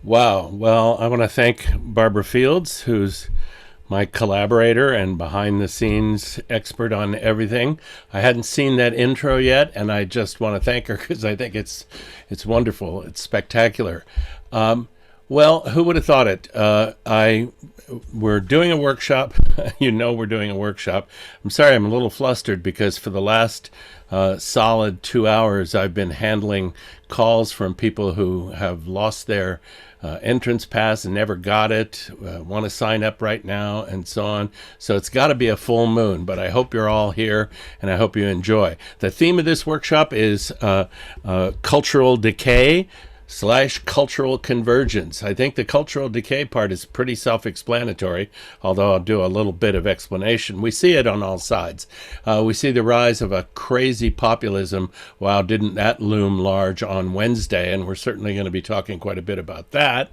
Wow. Well, I want to thank Barbara Fields, who's my collaborator and behind the scenes expert on everything. I hadn't seen that intro yet, and I just want to thank her because I think it's wonderful. It's spectacular. Um, well, who would have thought it? I We're doing a workshop. We're doing a workshop. I'm sorry, I'm a little flustered because for the last solid 2 hours, I've been handling calls from people who have lost their entrance pass and never got it, want to sign up right now, and so on. So it's got to be a full moon, but I hope you're all here and I hope you enjoy. The theme of this workshop is cultural decay / cultural convergence. I think the cultural decay part is pretty self-explanatory, although I'll do a little bit of explanation. We see it on all sides. We see the rise of a crazy populism. Wow, didn't that loom large on Wednesday? And we're certainly going to be talking quite a bit about that.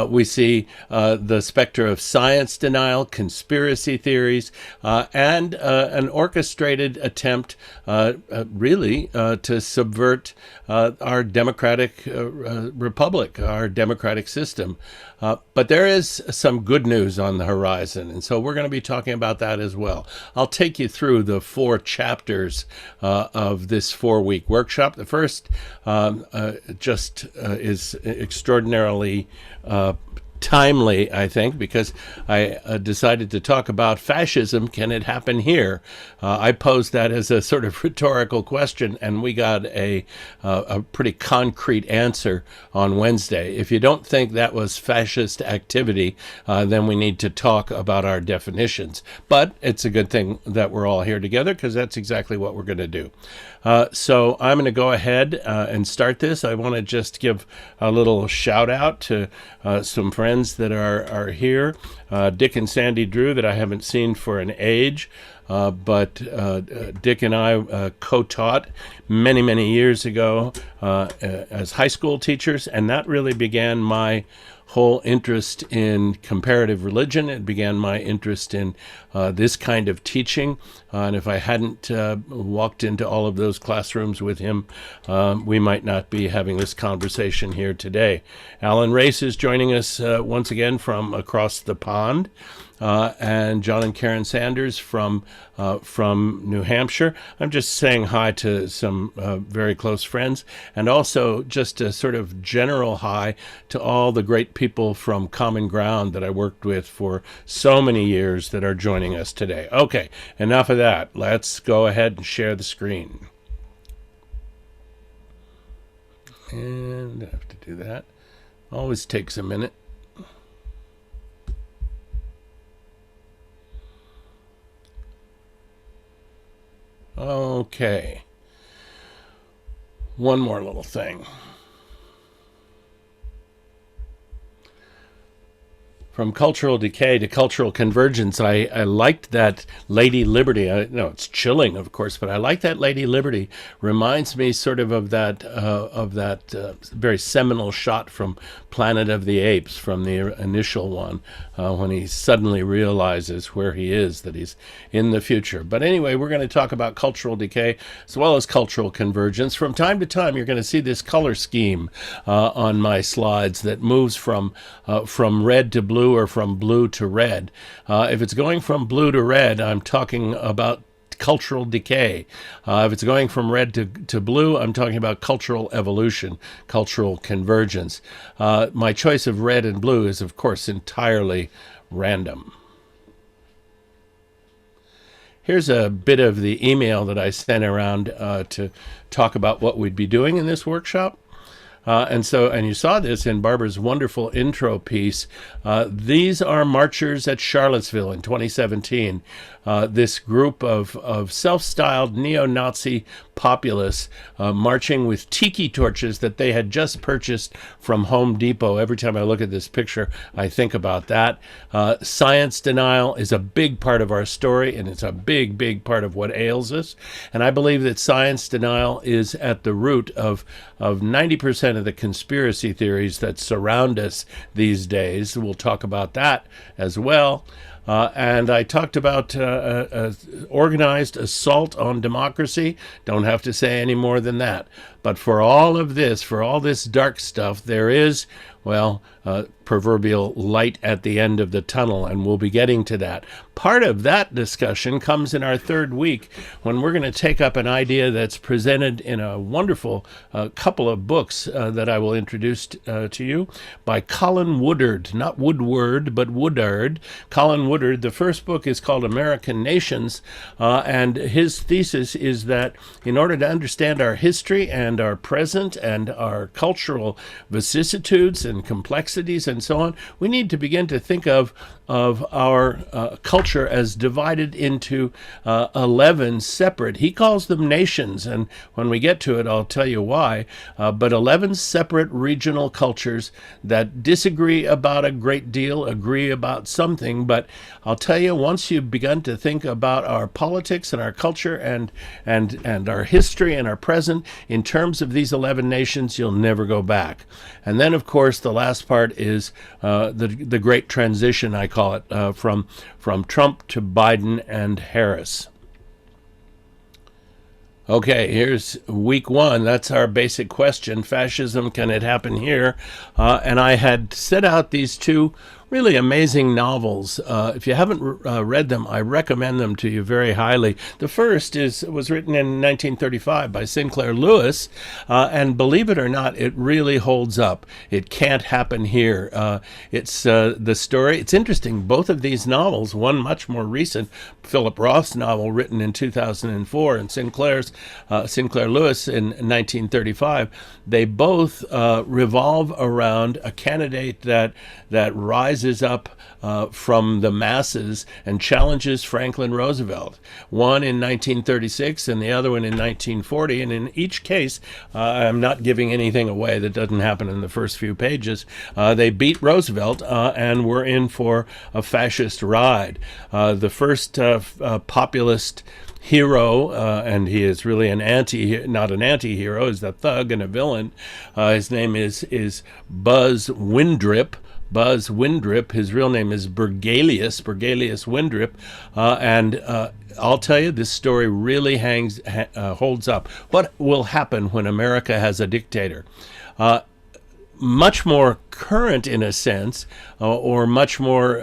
We see the specter of science denial, conspiracy theories, and an orchestrated attempt really to subvert our democratic republic, our democratic system. But there is some good news on the horizon, and so we're going to be talking about that as well. I'll take you through the 4 chapters of this 4-week workshop. The first is extraordinarily timely, I think, because I decided to talk about fascism. Can it happen here? I posed that as a sort of rhetorical question, and we got a pretty concrete answer on Wednesday. If you don't think that was fascist activity, then we need to talk about our definitions. But it's a good thing that we're all here together because that's exactly what we're going to do. So I'm going to go ahead and start this. I want to just give a little shout out to some friends that are here. Dick and Sandy Drew, that I haven't seen for an age. But Dick and I co-taught many, many years ago as high school teachers, and that really began my whole interest in comparative religion. It began my interest in this kind of teaching. And if I hadn't walked into all of those classrooms with him, we might not be having this conversation here today. Alan Race is joining us once again from across the pond. And John and Karen Sanders from New Hampshire. I'm just saying hi to some very close friends, and also just a sort of general hi to all the great people from Common Ground that I worked with for so many years that are joining us today. Okay, enough of that. Let's go ahead and share the screen. And I have to do that. Always takes a minute. Okay. One more little thing. From cultural decay to cultural convergence, I liked that Lady Liberty. I know it's chilling, of course, but I like that Lady Liberty. Reminds me sort of that very seminal shot from Planet of the Apes, from the initial one, when he suddenly realizes where he is, that he's in the future. But anyway, we're going to talk about cultural decay as well as cultural convergence. From time to time, you're going to see this color scheme on my slides that moves from red to blue or from blue to red. If it's going from blue to red, I'm talking about cultural decay. If it's going from red to blue, I'm talking about cultural evolution, cultural convergence. My choice of red and blue is, of course, entirely random. Here's a bit of the email that I sent around to talk about what we'd be doing in this workshop. And you saw this in Barbara's wonderful intro piece. These are marchers at Charlottesville in 2017. This group of self-styled neo-Nazi populists marching with tiki torches that they had just purchased from Home Depot. Every time I look at this picture, I think about that. Science denial is a big part of our story, and it's a big, big part of what ails us. And I believe that science denial is at the root of 90% of the conspiracy theories that surround us these days. We'll talk about that as well. And I talked about organized assault on democracy. Don't have to say any more than that. But for all of this, for all this dark stuff, there is, well, proverbial light at the end of the tunnel, and we'll be getting to that. Part of that discussion comes in our third week, when we're going to take up an idea that's presented in a wonderful couple of books that I will introduce to you by Colin Woodard, not Woodward, but Woodard. Colin Woodard. The first book is called American Nations, and his thesis is that in order to understand our history and our present and our cultural vicissitudes and complexities and so on, we need to begin to think of our culture as divided into 11 separate, he calls them nations, and when we get to it I'll tell you why, but 11 separate regional cultures that disagree about a great deal, agree about something, but I'll tell you, once you've begun to think about our politics and our culture and our history and our present in terms of these 11 nations, you'll never go back. And then, of course, the last part is the great transition, I call it, from Trump to Biden and Harris. Okay, here's week one. That's our basic question. Fascism, can it happen here? And I had set out these two really amazing novels. If you haven't read them, I recommend them to you very highly. The first was written in 1935 by Sinclair Lewis, and believe it or not, it really holds up. It can't happen here. It's the story. It's interesting. Both of these novels, one much more recent, Philip Roth's novel written in 2004, and Sinclair Lewis in 1935, they both revolve around a candidate that rises up from the masses and challenges Franklin Roosevelt. One in 1936 and the other one in 1940. And in each case, I'm not giving anything away that doesn't happen in the first few pages. They beat Roosevelt and were in for a fascist ride. The first populist hero, and he is really not an anti-hero, is a thug and a villain. His name is Buzz Windrip. Buzz Windrip. His real name is Burgalius Windrip, and I'll tell you, this story really holds up. What will happen when America has a dictator? Much more current in a sense, or much more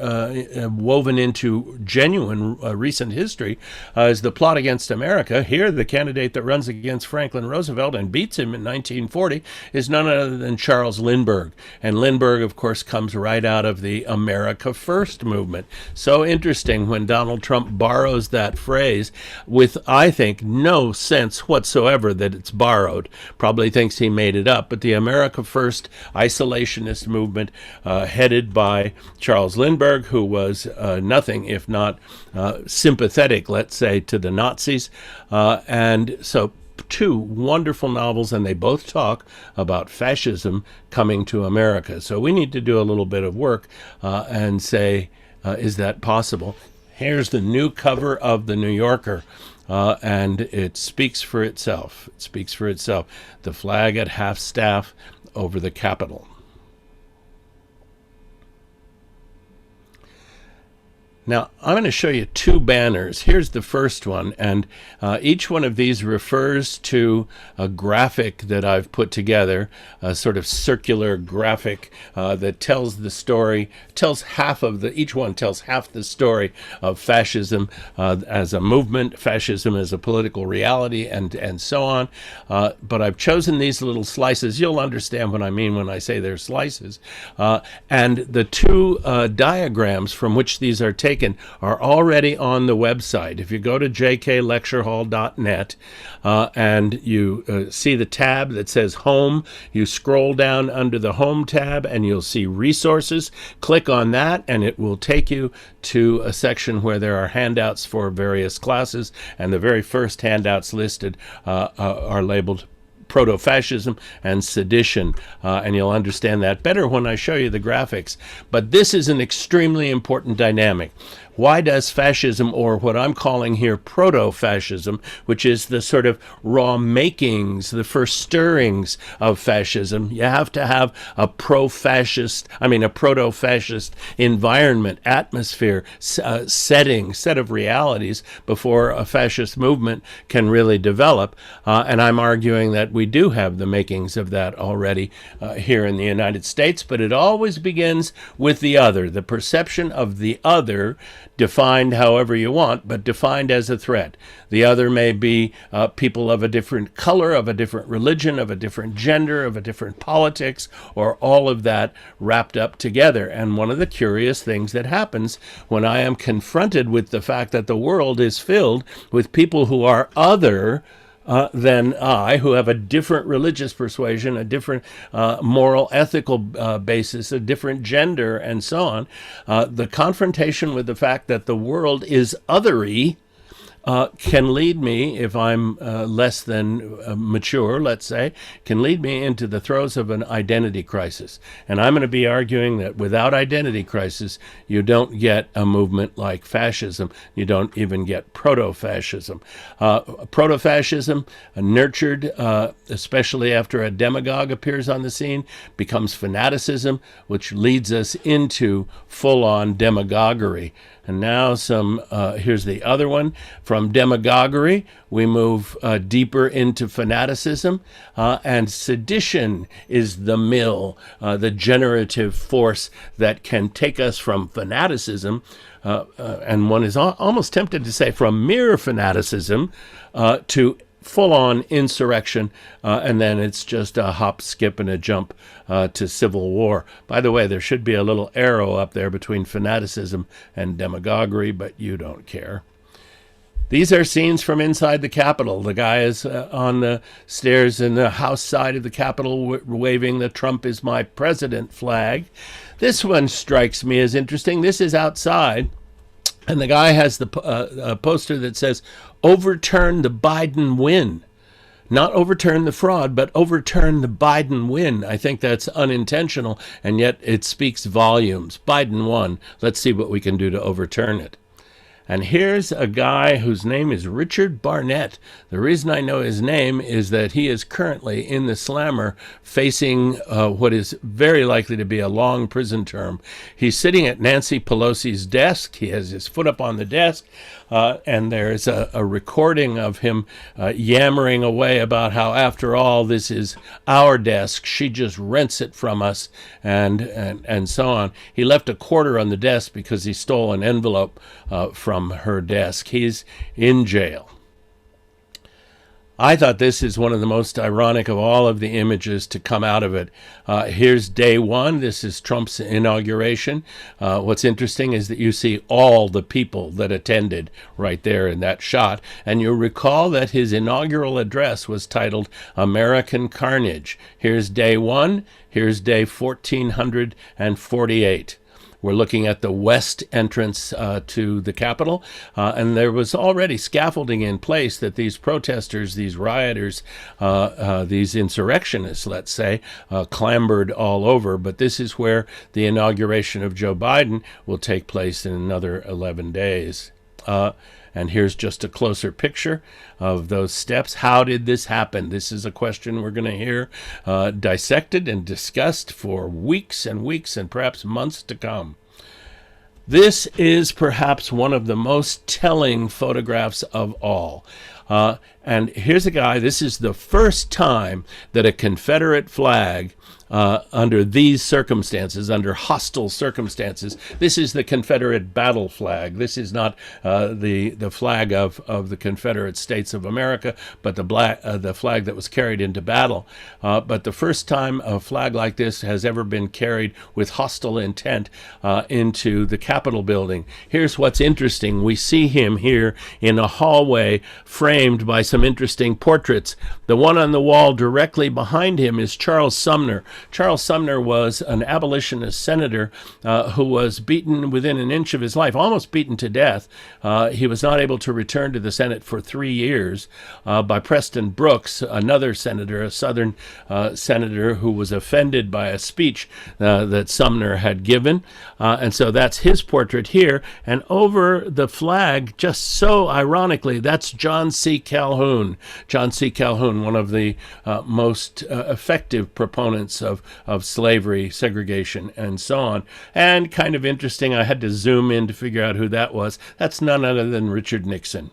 woven into genuine recent history, is the plot against America. Here, the candidate that runs against Franklin Roosevelt and beats him in 1940 is none other than Charles Lindbergh. And Lindbergh, of course, comes right out of the America First movement. So interesting when Donald Trump borrows that phrase with, I think, no sense whatsoever that it's borrowed. Probably thinks he made it up, but the America First isolationist movement headed by Charles Lindbergh, who was nothing if not sympathetic, let's say, to the Nazis. And so two wonderful novels, and they both talk about fascism coming to America. So we need to do a little bit of work and say, is that possible? Here's the new cover of the New Yorker. And it speaks for itself. It speaks for itself. The flag at half-staff over the Capitol. Now, I'm going to show you two banners. Here's the first one, and each one of these refers to a graphic that I've put together, a sort of circular graphic that tells the story, each one tells half the story of fascism as a movement, fascism as a political reality, and so on. But I've chosen these little slices. You'll understand what I mean when I say they're slices. And the two diagrams from which these are taken are already on the website. If you go to jklecturehall.net and you see the tab that says Home, you scroll down under the Home tab and you'll see Resources. Click on that and it will take you to a section where there are handouts for various classes, and the very first handouts listed are labeled proto-fascism and sedition, and you'll understand that better when I show you the graphics. But this is an extremely important dynamic. Why does fascism, or what I'm calling here proto-fascism, which is the sort of raw makings, the first stirrings of fascism, you have to have a a proto-fascist environment, atmosphere, set of realities before a fascist movement can really develop. And I'm arguing that we do have the makings of that already here in the United States, but it always begins with the other, the perception of the other, defined however you want, but defined as a threat. The other may be people of a different color, of a different religion, of a different gender, of a different politics, or all of that wrapped up together. And one of the curious things that happens when I am confronted with the fact that the world is filled with people who are other than I, who have a different religious persuasion, a different moral, ethical basis, a different gender, and so on. The confrontation with the fact that the world is othery can lead me, if I'm less than mature, let's say, can lead me into the throes of an identity crisis. And I'm going to be arguing that without identity crisis, you don't get a movement like fascism. You don't even get proto-fascism. Proto-fascism, nurtured, especially after a demagogue appears on the scene, becomes fanaticism, which leads us into full-on demagoguery. And now here's the other one. From demagoguery, we move deeper into fanaticism, and sedition is the mill, the generative force that can take us from fanaticism, and one is almost tempted to say from mere fanaticism to full-on insurrection, and then it's just a hop, skip, and a jump to civil war. By the way, there should be a little arrow up there between fanaticism and demagoguery, but you don't care. These are scenes from inside the Capitol. The guy is on the stairs in the House side of the Capitol waving the "Trump is my president" flag. This one strikes me as interesting. This is outside. And the guy has the poster that says, "Overturn the Biden win." Not overturn the fraud, but overturn the Biden win. I think that's unintentional, and yet it speaks volumes. Biden won. Let's see what we can do to overturn it. And here's a guy whose name is Richard Barnett. The reason I know his name is that he is currently in the slammer facing what is very likely to be a long prison term. He's sitting at Nancy Pelosi's desk. He has his foot up on the desk, and there's a recording of him yammering away about how, after all, this is our desk. She just rents it from us, and so on. He left a quarter on the desk because he stole an envelope from her desk. He's in jail. I thought this is one of the most ironic of all of the images to come out of it. Here's day one. This is Trump's inauguration. What's interesting is that you see all the people that attended right there in that shot. And you'll recall that his inaugural address was titled American Carnage. Here's day one. Here's day 1448. We're looking at the west entrance to the Capitol, and there was already scaffolding in place that these protesters, these rioters, these insurrectionists, let's say, clambered all over. But this is where the inauguration of Joe Biden will take place in another 11 days. And here's just a closer picture of those steps. How did this happen? This is a question we're going to hear dissected and discussed for weeks and weeks and perhaps months to come. This is perhaps one of the most telling photographs of all. And here's a guy. This is the first time that a Confederate flag under these circumstances, under hostile circumstances. This is the Confederate battle flag. This is not the flag of the Confederate States of America, but the flag that was carried into battle. But the first time a flag like this has ever been carried with hostile intent into the Capitol building. Here's what's interesting. We see him here in a hallway framed framed by some interesting portraits. The one on the wall directly behind him is Charles Sumner. Charles Sumner was an abolitionist senator who was beaten within an inch of his life, almost beaten to death. He was not able to return to the Senate for 3 years by Preston Brooks, another senator, a Southern senator who was offended by a speech that Sumner had given. And so that's his portrait here. And over the flag, just so ironically, that's John C. Calhoun. John C. Calhoun, one of the most effective proponents of slavery, segregation, and so on. And kind of interesting, I had to zoom in to figure out who that was. That's none other than Richard Nixon.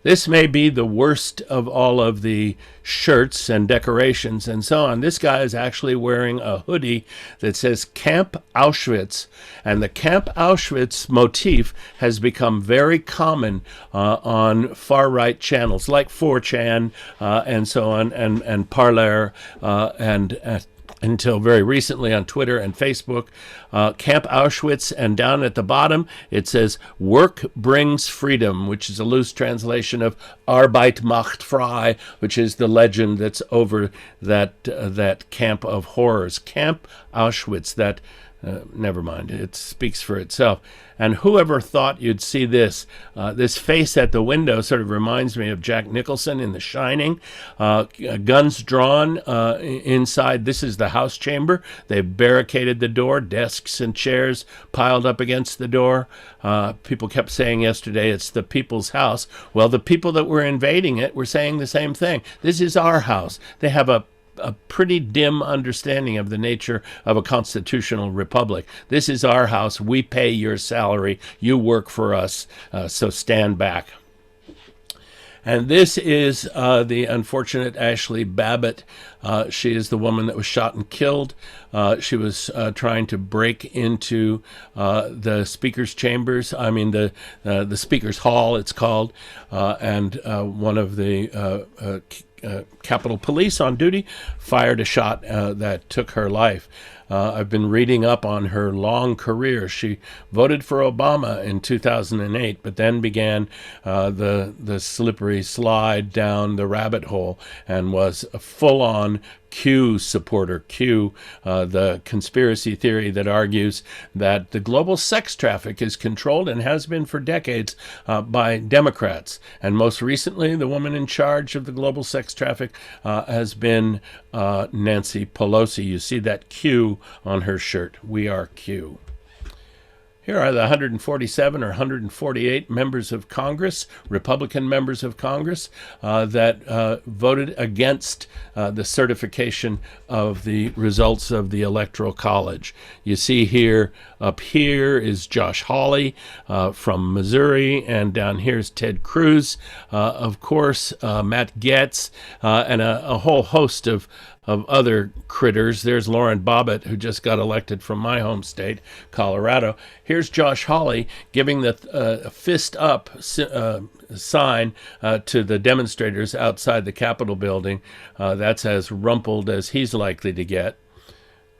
This may be the worst of all of the shirts and decorations and so on. This guy is actually wearing a hoodie that says Camp Auschwitz, and the Camp Auschwitz motif has become very common on far-right channels like 4chan and so on, and Parler and until very recently on Twitter and Facebook. Camp Auschwitz, and down at the bottom it says "Work brings freedom," which is a loose translation of "Arbeit macht frei," which is the legend that's over that camp of horrors. Camp Auschwitz, that never mind, it speaks for itself. And whoever thought you'd see this? This face at the window sort of reminds me of Jack Nicholson in The Shining. Guns drawn inside. This is the House chamber. They've barricaded the door, desks and chairs piled up against the door. People kept saying yesterday it's the people's house. Well, the people that were invading it were saying the same thing. This is our house. They have a pretty dim understanding of the nature of a constitutional republic. This is our house. We pay your salary. You work for us, so stand back. And this is the unfortunate Ashley Babbitt. She is the woman that was shot and killed. She was trying to break into the speaker's chambers. I mean, the speaker's hall, it's called. And one of the Capitol Police on duty fired a shot that took her life. I've been reading up on her long career. She voted for Obama in 2008, but then began the slippery slide down the rabbit hole and was a full-on Q supporter. Q, the conspiracy theory that argues that the global sex traffic is controlled and has been for decades by Democrats. And most recently, the woman in charge of the global sex traffic has been Nancy Pelosi. You see that Q on her shirt. We are Q. Here are the 147 or 148 members of Congress, Republican members of Congress, that voted against the certification of the results of the Electoral College. You see here, up here is Josh Hawley from Missouri, and down here is Ted Cruz, of course, Matt Gaetz, and a whole host of other critters. There's Lauren Bobbitt, who just got elected from my home state, Colorado. Here's Josh Hawley giving the fist up sign to the demonstrators outside the Capitol building. That's as rumpled as he's likely to get.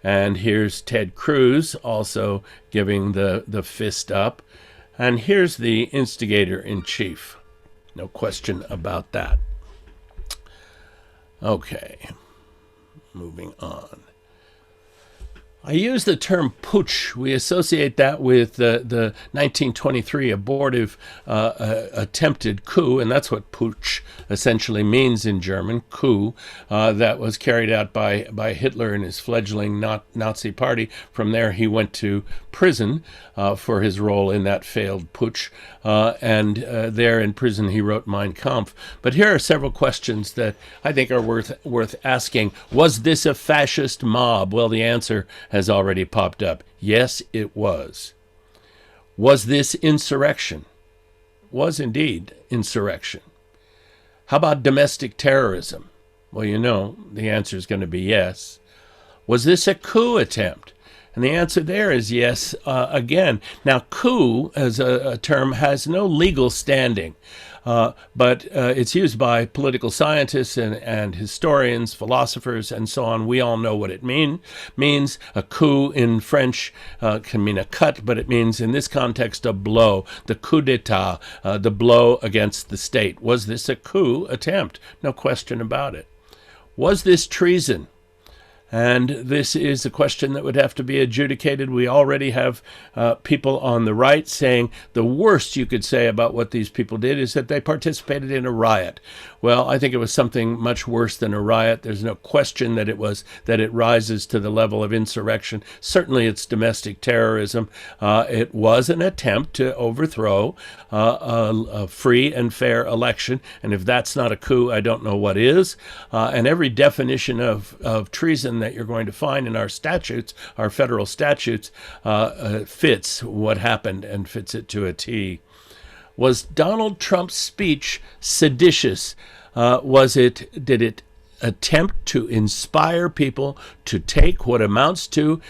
And here's Ted Cruz also giving the fist up. And here's the instigator-in-chief. No question about that. Okay. Moving on. I use the term putsch. We associate that with the 1923 abortive attempted coup, and that's what putsch essentially means in German, coup, that was carried out by Hitler and his fledgling Nazi party. From there, he went to prison for his role in that failed putsch, and there in prison he wrote Mein Kampf. But here are several questions that I think are worth asking. Was this a fascist mob? Well, the answer has already popped up. Yes, it was. Was this insurrection? Was indeed insurrection. How about domestic terrorism? Well, you know, the answer is going to be yes. Was this a coup attempt? And the answer there is yes, again. Now, coup as a term has no legal standing, but it's used by political scientists and historians, philosophers, and so on. We all know what it means. A coup in French can mean a cut, but it means in this context a blow. The coup d'etat, the blow against the state. Was this a coup attempt? No question about it. Was this treason? And this is a question that would have to be adjudicated. We already have people on the right saying the worst you could say about what these people did is that they participated in a riot. Well, I think it was something much worse than a riot. There's no question that it rises to the level of insurrection. Certainly it's domestic terrorism. It was an attempt to overthrow a free and fair election. And if that's not a coup, I don't know what is. And every definition of treason that you're going to find in our statutes, our federal statutes, fits what happened and fits it to a T. Was Donald Trump's speech seditious? Did it attempt to inspire people to take what amounts to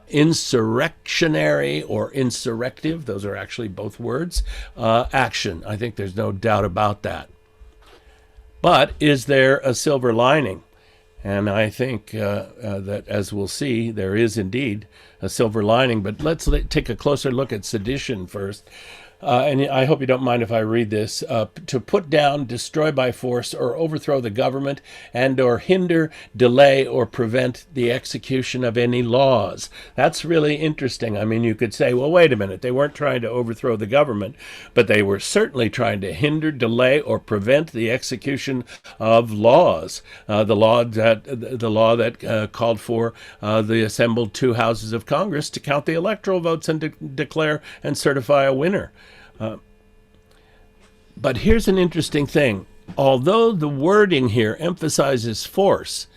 insurrectionary or insurrective, those are actually both words, action? I think there's no doubt about that. But is there a silver lining? And I think that, as we'll see, there is indeed a silver lining. But let's take a closer look at sedition first. And I hope you don't mind if I read this. To put down, destroy by force, or overthrow the government, and or hinder, delay, or prevent the execution of any laws. That's really interesting. I mean, you could say, well, wait a minute. They weren't trying to overthrow the government, but they were certainly trying to hinder, delay, or prevent the execution of laws. The law that called for the assembled two houses of Congress to count the electoral votes and declare and certify a winner. But here's an interesting thing. Although the wording here emphasizes force,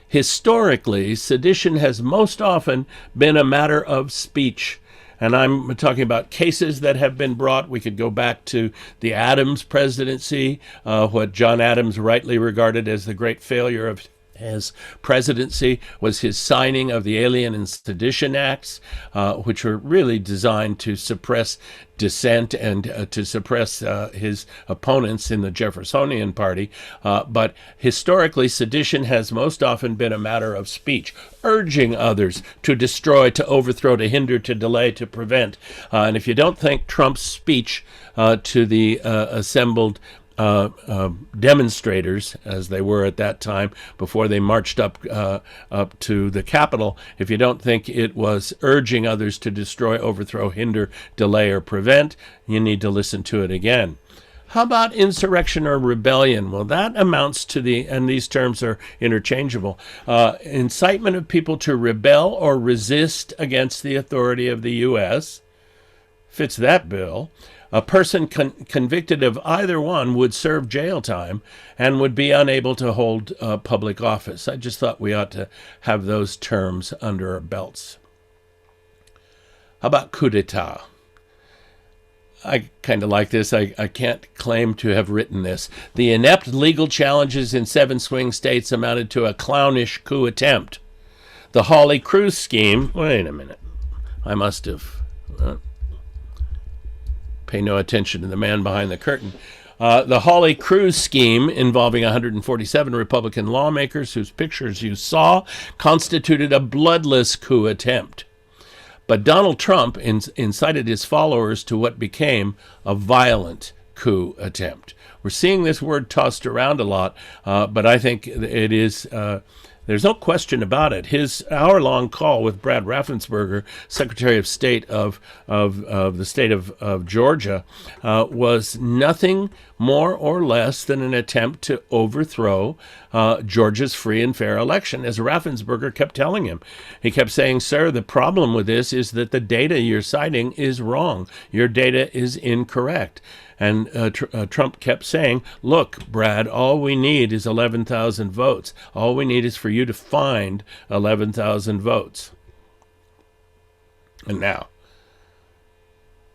historically, sedition has most often been a matter of speech. And I'm talking about cases that have been brought. We could go back to the Adams presidency, what John Adams rightly regarded as the great failure of his presidency was his signing of the Alien and Sedition Acts, which were really designed to suppress dissent and to suppress his opponents in the Jeffersonian Party. But historically, sedition has most often been a matter of speech, urging others to destroy, to overthrow, to hinder, to delay, to prevent. And if you don't think Trump's speech to the assembled demonstrators, as they were at that time before they marched up to the Capitol, if you don't think it was urging others to destroy, overthrow, hinder, delay, or prevent, you need to listen to it again. How about insurrection or rebellion? Well, that amounts to and these terms are interchangeable, incitement of people to rebel or resist against the authority of the U.S. Fits that bill. A person convicted of either one would serve jail time and would be unable to hold public office. I just thought we ought to have those terms under our belts. How about coup d'etat? I kind of like this. I can't claim to have written this. The inept legal challenges in 7 swing states amounted to a clownish coup attempt. The Hawley Cruz scheme... Wait a minute. I must have... Pay no attention to the man behind the curtain. The Hawley Cruz scheme, involving 147 Republican lawmakers whose pictures you saw, constituted a bloodless coup attempt. But Donald Trump incited his followers to what became a violent coup attempt. We're seeing this word tossed around a lot, but I think it is... There's no question about it. His hour-long call with Brad Raffensperger, Secretary of State of the state of Georgia, was nothing more or less than an attempt to overthrow Georgia's free and fair election, as Raffensperger kept telling him. He kept saying, sir, the problem with this is that the data you're citing is wrong. Your data is incorrect. And Trump kept saying, look, Brad, all we need is 11,000 votes. All we need is for you to find 11,000 votes. And now,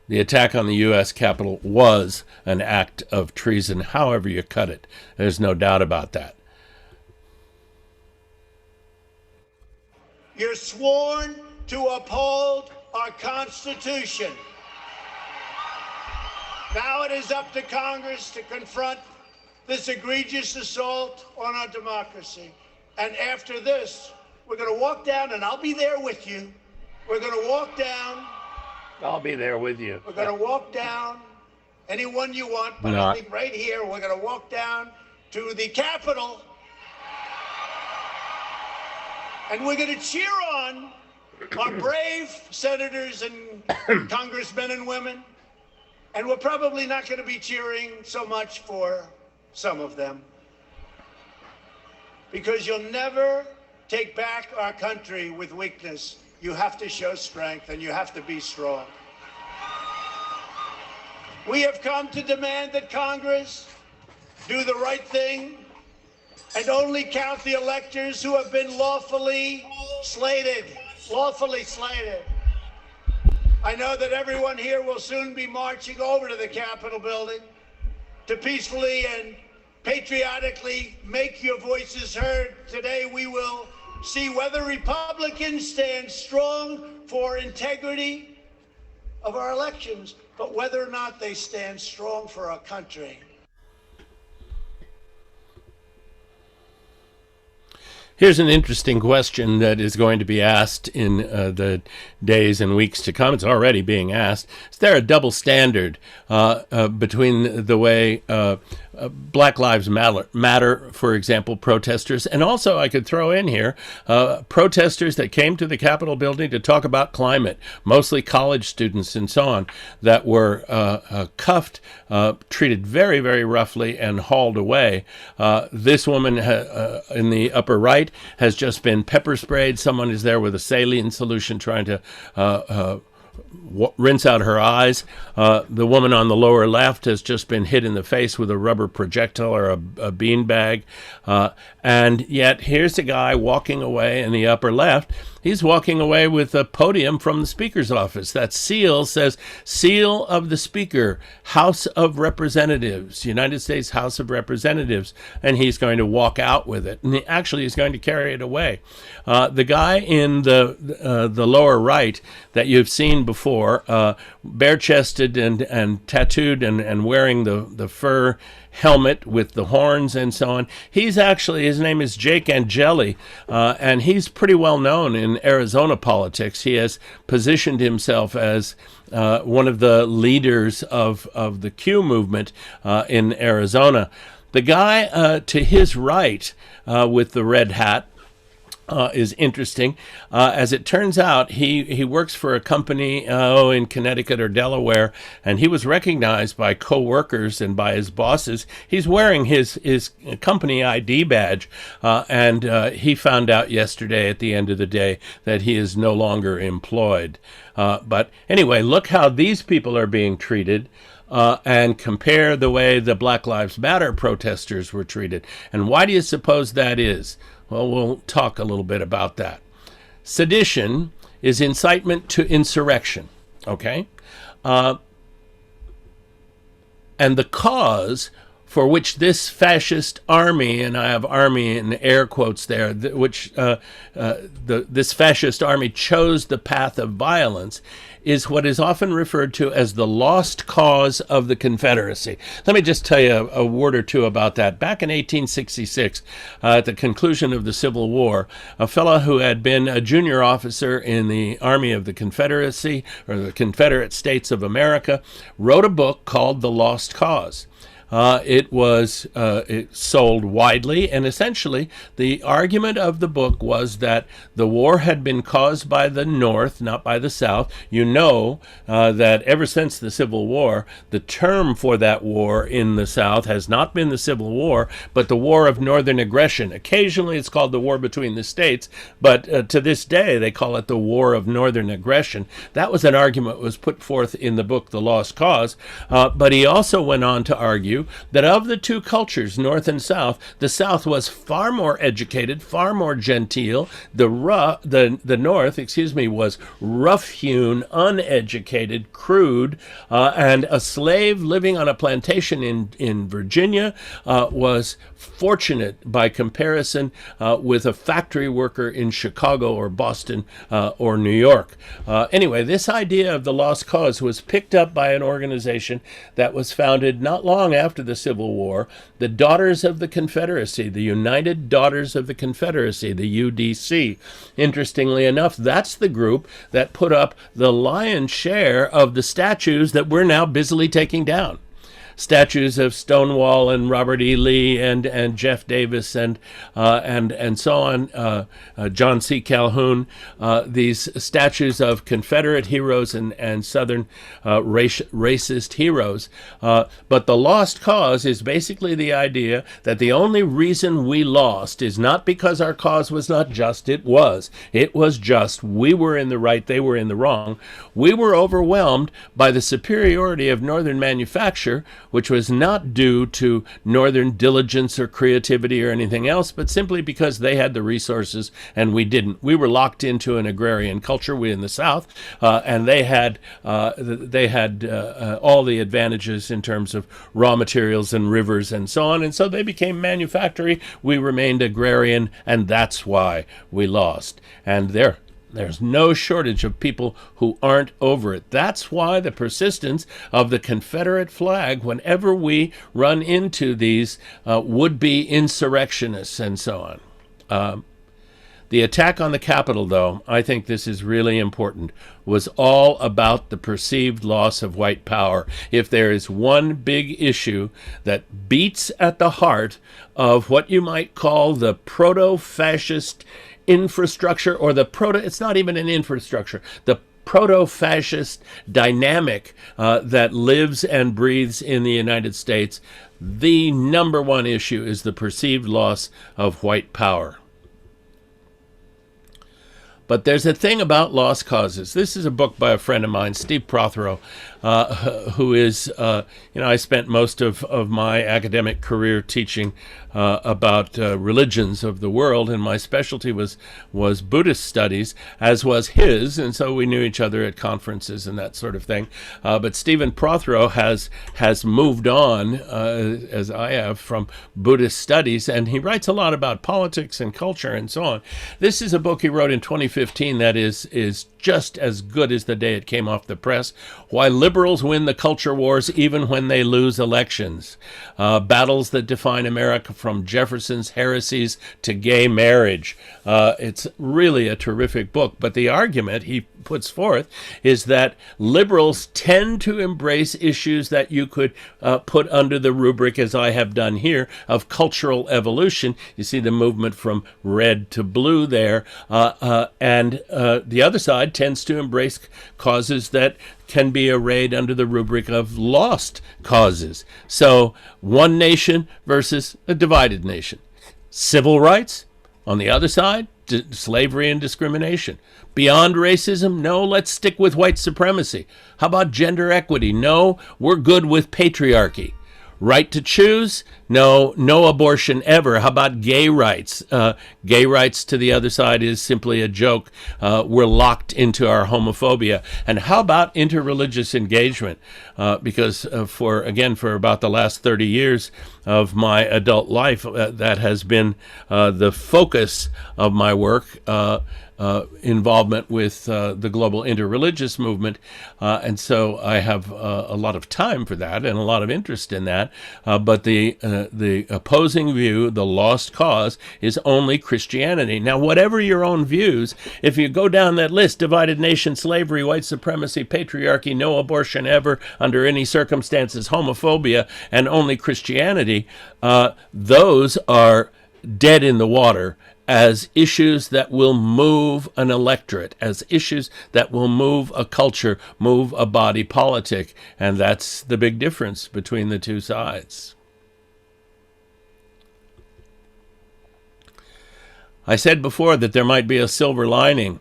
the attack on the U.S. Capitol was an act of treason, however you cut it. There's no doubt about that. You're sworn to uphold our Constitution. Now it is up to Congress to confront this egregious assault on our democracy. And after this, we're going to walk down, and I'll be there with you. We're going to walk down. I'll be there with you. We're going to walk down, anyone you want, but I think right here, we're going to walk down to the Capitol, and we're going to cheer on our brave senators and congressmen and women. And we're probably not going to be cheering so much for some of them, because you'll never take back our country with weakness. You have to show strength, and you have to be strong. We have come to demand that Congress do the right thing and only count the electors who have been lawfully slated. Lawfully slated. I know that everyone here will soon be marching over to the Capitol building to peacefully and patriotically make your voices heard. Today we will see whether Republicans stand strong for integrity of our elections, but whether or not they stand strong for our country. Here's an interesting question that is going to be asked in the days and weeks to come. It's already being asked. Is there a double standard between the way Black Lives Matter, for example, protesters, and also I could throw in here protesters that came to the Capitol building to talk about climate, mostly college students and so on, that were cuffed, treated very, very roughly, and hauled away. This woman in the upper right has just been pepper sprayed. Someone is there with a saline solution trying to rinse out her eyes. The woman on the lower left has just been hit in the face with a rubber projectile or a bean bag. And yet here's a guy walking away in the upper left. He's walking away with a podium from the Speaker's office. That seal says, Seal of the Speaker, House of Representatives, United States House of Representatives. And he's going to walk out with it. And actually, he's going to carry it away. The guy in the lower right that you've seen before, bare-chested and tattooed and wearing the fur helmet with the horns and so on. He's actually, his name is Jake Angeli, and he's pretty well known in Arizona politics. He has positioned himself as one of the leaders of the Q movement in Arizona. The guy to his right with the red hat is interesting. As it turns out, he works for a company in Connecticut or Delaware, and he was recognized by co-workers and by his bosses. He's wearing his company ID badge, and he found out yesterday at the end of the day that he is no longer employed. But anyway, look how these people are being treated. And compare the way the Black Lives Matter protesters were treated. And why do you suppose that is? Well, we'll talk a little bit about that. Sedition is incitement to insurrection, okay? And the cause for which this fascist army, and I have army in air quotes there, this fascist army chose the path of violence, is what is often referred to as the lost cause of the Confederacy. Let me just tell you a word or two about that. Back in 1866, at the conclusion of the Civil War, a fellow who had been a junior officer in the Army of the Confederacy, or the Confederate States of America, wrote a book called The Lost Cause. It sold widely, and essentially the argument of the book was that the war had been caused by the North, not by the South. You know that ever since the Civil War, the term for that war in the South has not been the Civil War, but the War of Northern Aggression. Occasionally it's called the War between the States, but to this day they call it the War of Northern Aggression. That was an argument that was put forth in the book The Lost Cause, but he also went on to argue you that of the two cultures, North and South, the South was far more educated, far more genteel. The North, was rough-hewn, uneducated, crude, and a slave living on a plantation in Virginia was fortunate by comparison with a factory worker in Chicago or Boston or New York. Anyway, this idea of the lost cause was picked up by an organization that was founded not long after the Civil War, the Daughters of the Confederacy, the United Daughters of the Confederacy, the UDC. Interestingly enough, that's the group that put up the lion's share of the statues that we're now busily taking down. Statues of Stonewall and Robert E. Lee and Jeff Davis and so on, John C. Calhoun, these statues of Confederate heroes and Southern racist heroes. But the lost cause is basically the idea that the only reason we lost is not because our cause was not just. It was just. We were in the right, they were in the wrong. We were overwhelmed by the superiority of Northern manufacture, which was not due to Northern diligence or creativity or anything else, but simply because they had the resources and we didn't. We were locked into an agrarian culture, we in the South, and they had all the advantages in terms of raw materials and rivers and so on, and so they became manufactory. We remained agrarian, and that's why we lost. And there's no shortage of people who aren't over it. That's why the persistence of the Confederate flag, whenever we run into these would-be insurrectionists and so on. The attack on the Capitol, though, I think this is really important, was all about the perceived loss of white power. If there is one big issue that beats at the heart of what you might call the proto-fascist infrastructure, or it's not even an infrastructure, the proto-fascist dynamic that lives and breathes in the United States, the number one issue is the perceived loss of white power. But there's a thing about lost causes. This is a book by a friend of mine, Steve Prothero, who is, I spent most of my academic career teaching about religions of the world, and my specialty was Buddhist studies, as was his, and so we knew each other at conferences and that sort of thing. But Stephen Prothero has moved on, as I have, from Buddhist studies, and he writes a lot about politics and culture and so on. This is a book he wrote in 2015 that is just as good as the day it came off the press. Why Liberals Win the Culture Wars Even When They Lose Elections. Battles that Define America from Jefferson's Heresies to Gay Marriage. It's really a terrific book, but the argument he puts forth is that liberals tend to embrace issues that you could put under the rubric, as I have done here, of cultural evolution. You see the movement from red to blue there, and the other side tends to embrace causes that can be arrayed under the rubric of lost causes. So one nation versus a divided nation. Civil rights, on the other side, slavery and discrimination. Beyond racism, no, let's stick with white supremacy. How about gender equity? No, we're good with patriarchy. Right to choose? No abortion ever. How about gay rights? Gay rights to the other side is simply a joke. We're locked into our homophobia. And how about interreligious engagement? Because for about the last 30 years of my adult life, that has been the focus of my work. Involvement with the global interreligious movement, and so I have a lot of time for that and a lot of interest in that. But the opposing view, the lost cause, is only Christianity. Now, whatever your own views, if you go down that list: divided nation, slavery, white supremacy, patriarchy, no abortion ever under any circumstances, homophobia, and only Christianity, those are dead in the water as issues that will move an electorate, as issues that will move a culture, move a body politic. And that's the big difference between the two sides. I said before that there might be a silver lining.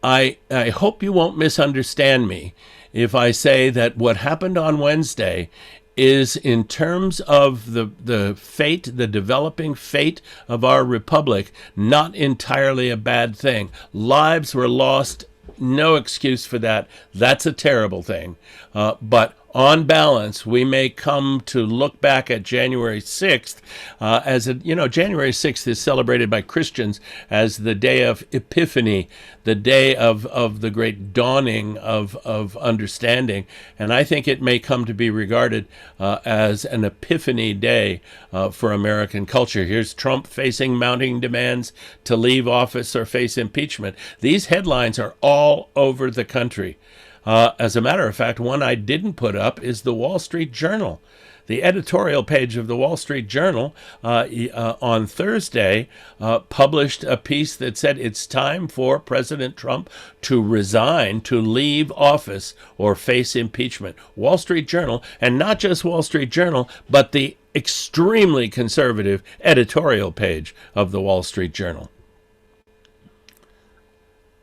I hope you won't misunderstand me if I say that what happened on Wednesday is, in terms of the fate, the developing fate of our republic, not entirely a bad thing. Lives were lost, no excuse for that. That's a terrible thing. But on balance, we may come to look back at January 6th as January 6th is celebrated by Christians as the day of Epiphany, the day of the great dawning of understanding. And I think it may come to be regarded as an Epiphany day for American culture. Here's Trump facing mounting demands to leave office or face impeachment. These headlines are all over the country. As a matter of fact, one I didn't put up is the Wall Street Journal. The editorial page of the Wall Street Journal on Thursday published a piece that said it's time for President Trump to resign, to leave office, or face impeachment. Wall Street Journal, and not just Wall Street Journal, but the extremely conservative editorial page of the Wall Street Journal.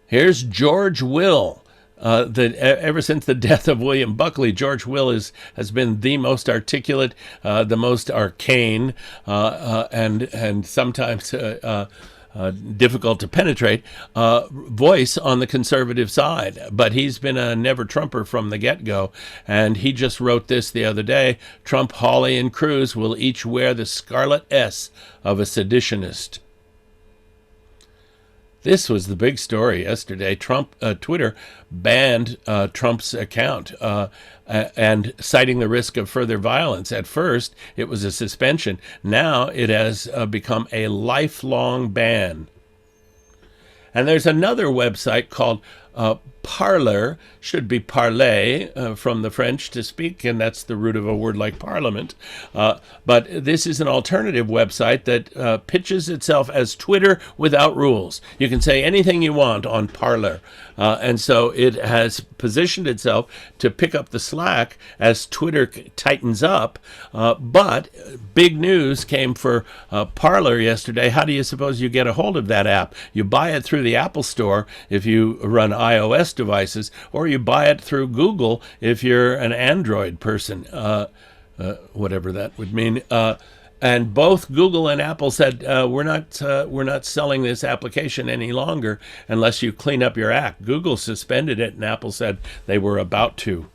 Here's George Will. Ever since the death of William Buckley, George Will has been the most articulate, the most arcane, and sometimes difficult to penetrate voice on the conservative side. But he's been a never-Trumper from the get-go, and he just wrote this the other day: Trump, Hawley, and Cruz will each wear the scarlet S of a seditionist. This was the big story yesterday. Twitter banned Trump's account and citing the risk of further violence. At first, it was a suspension. Now it has become a lifelong ban. And there's another website called Parler, should be parler from the French to speak, and that's the root of a word like parliament. But this is an alternative website that pitches itself as Twitter without rules. You can say anything you want on Parler. And so it has positioned itself to pick up the slack as Twitter tightens up. But big news came for Parler yesterday. How do you suppose you get a hold of that app? You buy it through the Apple Store if you run iOS devices, or you buy it through Google if you're an Android person, whatever that would mean. And both Google and Apple said, we're not selling this application any longer unless you clean up your act. Google suspended it, and Apple said they were about to.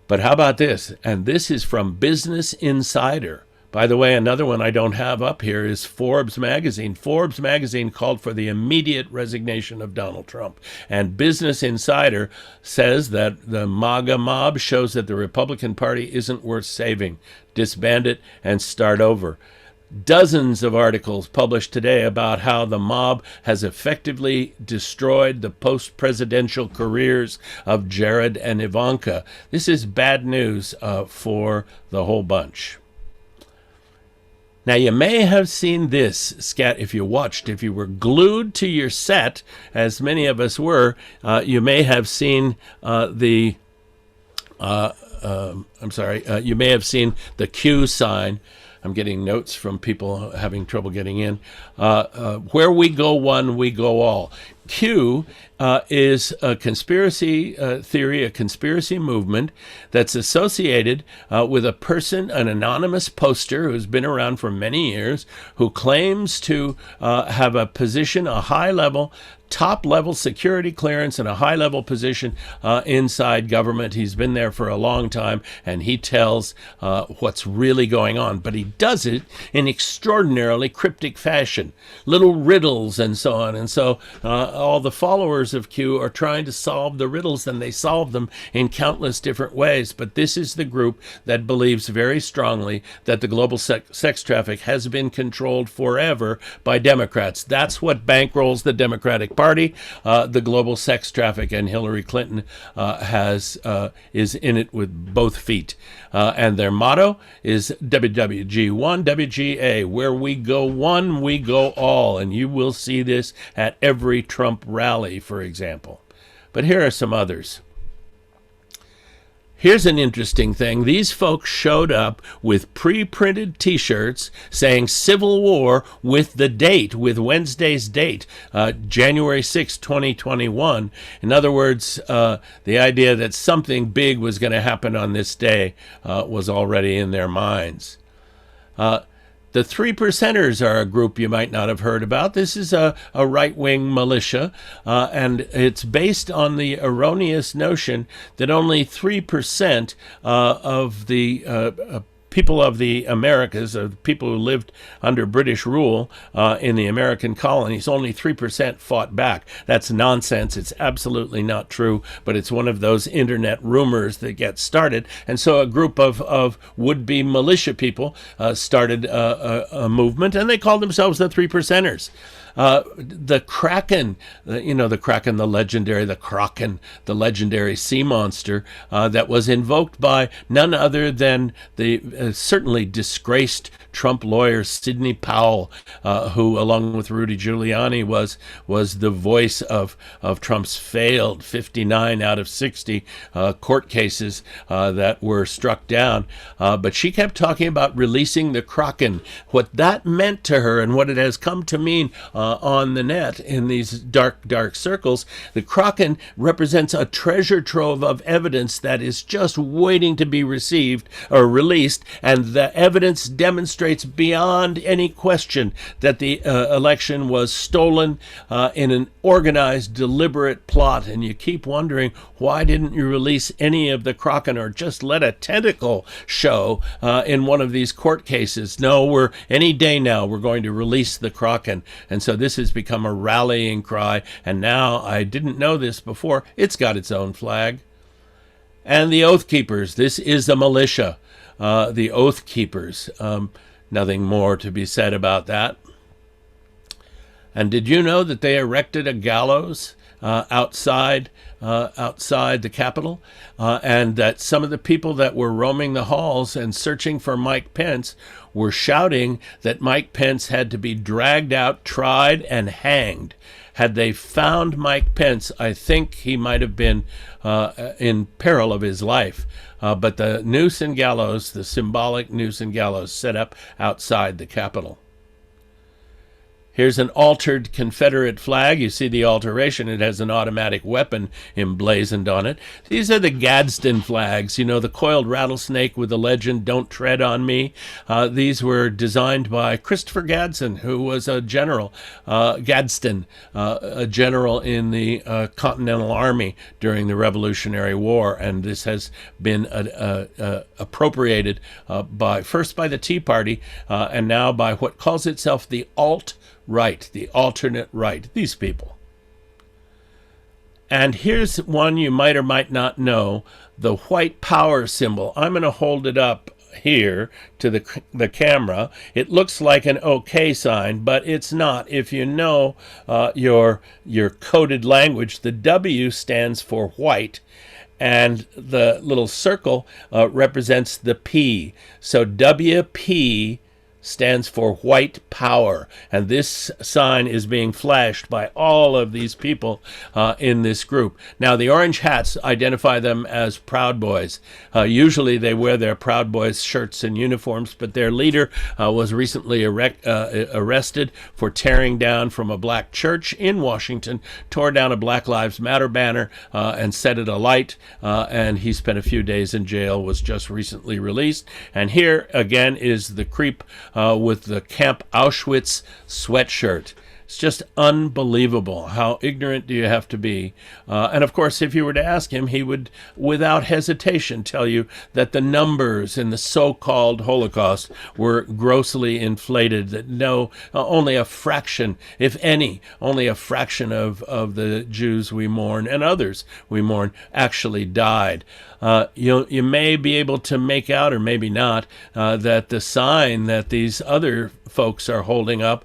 But how about this? And this is from Business Insider. By the way, another one I don't have up here is Forbes magazine. Forbes magazine called for the immediate resignation of Donald Trump. And Business Insider says that the MAGA mob shows that the Republican Party isn't worth saving. Disband it and start over. Dozens of articles published today about how the mob has effectively destroyed the post-presidential careers of Jared and Ivanka. This is bad news for the whole bunch. Now, you may have seen this, Scat, if you were glued to your set, as many of us were, you may have seen you may have seen the Q sign. I'm getting notes from people having trouble getting in. Where we go one, we go all. Q is a conspiracy theory, a conspiracy movement that's associated with a person, an anonymous poster who's been around for many years, who claims to have a position, a high-level, top-level security clearance and a high-level position inside government. He's been there for a long time, and he tells what's really going on. But he does it in extraordinarily cryptic fashion, little riddles and so on. And so all the followers of Q are trying to solve the riddles, and they solve them in countless different ways. But this is the group that believes very strongly that the global sex traffic has been controlled forever by Democrats. That's what bankrolls the Democratic Party, the global sex traffic, and Hillary Clinton is in it with both feet. And their motto is WWG1 WGA, where we go one, we go all. And you will see this at every Trump rally, for example. But here are some others. Here's an interesting thing. These folks showed up with pre-printed T-shirts saying Civil War with the date, with Wednesday's date, January 6, 2021. In other words, the idea that something big was going to happen on this day was already in their minds. The Three Percenters are a group you might not have heard about. This is a right-wing militia, and it's based on the erroneous notion that only 3% of the people of the Americas, people who lived under British rule in the American colonies, only 3% fought back. That's nonsense. It's absolutely not true, but it's one of those internet rumors that get started. And so a group of would-be militia people started a movement, and they called themselves the Three Percenters. The Kraken, the Kraken, the legendary sea monster that was invoked by none other than the certainly disgraced Trump lawyer Sidney Powell, who, along with Rudy Giuliani, was the voice of Trump's failed 59 out of 60 court cases that were struck down. But she kept talking about releasing the Kraken. What that meant to her, and what it has come to mean on the net in these dark circles, the Kraken represents a treasure trove of evidence that is just waiting to be received or released, and the evidence demonstrates beyond any question that the election was stolen in an organized, deliberate plot. And you keep wondering, why didn't you release any of the Kraken, or just let a tentacle show in one of these court cases? No, any day now we're going to release the Kraken. And so this has become a rallying cry, and now, I didn't know this before, it's got its own flag. And the Oath Keepers, this is a militia. The Oath Keepers, nothing more to be said about that. And did you know that they erected a gallows outside the Capitol, and that some of the people that were roaming the halls and searching for Mike Pence were shouting that Mike Pence had to be dragged out, tried, and hanged? Had they found Mike Pence, I think he might have been in peril of his life. But the noose and gallows, the symbolic noose and gallows, set up outside the Capitol. Here's an altered Confederate flag. You see the alteration. It has an automatic weapon emblazoned on it. These are the Gadsden flags, the coiled rattlesnake with the legend, "Don't tread on me." These were designed by Christopher Gadsden, who was a general, Gadsden, a general in the Continental Army during the Revolutionary War. And this has been appropriated first by the Tea Party and now by what calls itself the alt-right, the alternate right, these people. And here's one you might or might not know, the white power symbol. I'm going to hold it up here to the camera. It looks like an OK sign, but it's not. If you know your coded language, the W stands for white, and the little circle represents the P. So WP stands for white power, and this sign is being flashed by all of these people in this group. Now, the orange hats identify them as Proud Boys. Usually they wear their Proud Boys shirts and uniforms, but their leader was recently arrested for tearing down from a black church in Washington, tore down a Black Lives Matter banner and set it alight, and he spent a few days in jail, was just recently released. And here again is the creep with the Camp Auschwitz sweatshirt. It's just unbelievable. How ignorant do you have to be? And of course, if you were to ask him, he would, without hesitation, tell you that the numbers in the so-called Holocaust were grossly inflated, that only a fraction, if any, only a fraction of the Jews we mourn and others we mourn actually died. You may be able to make out, or maybe not, that the sign that these other folks are holding up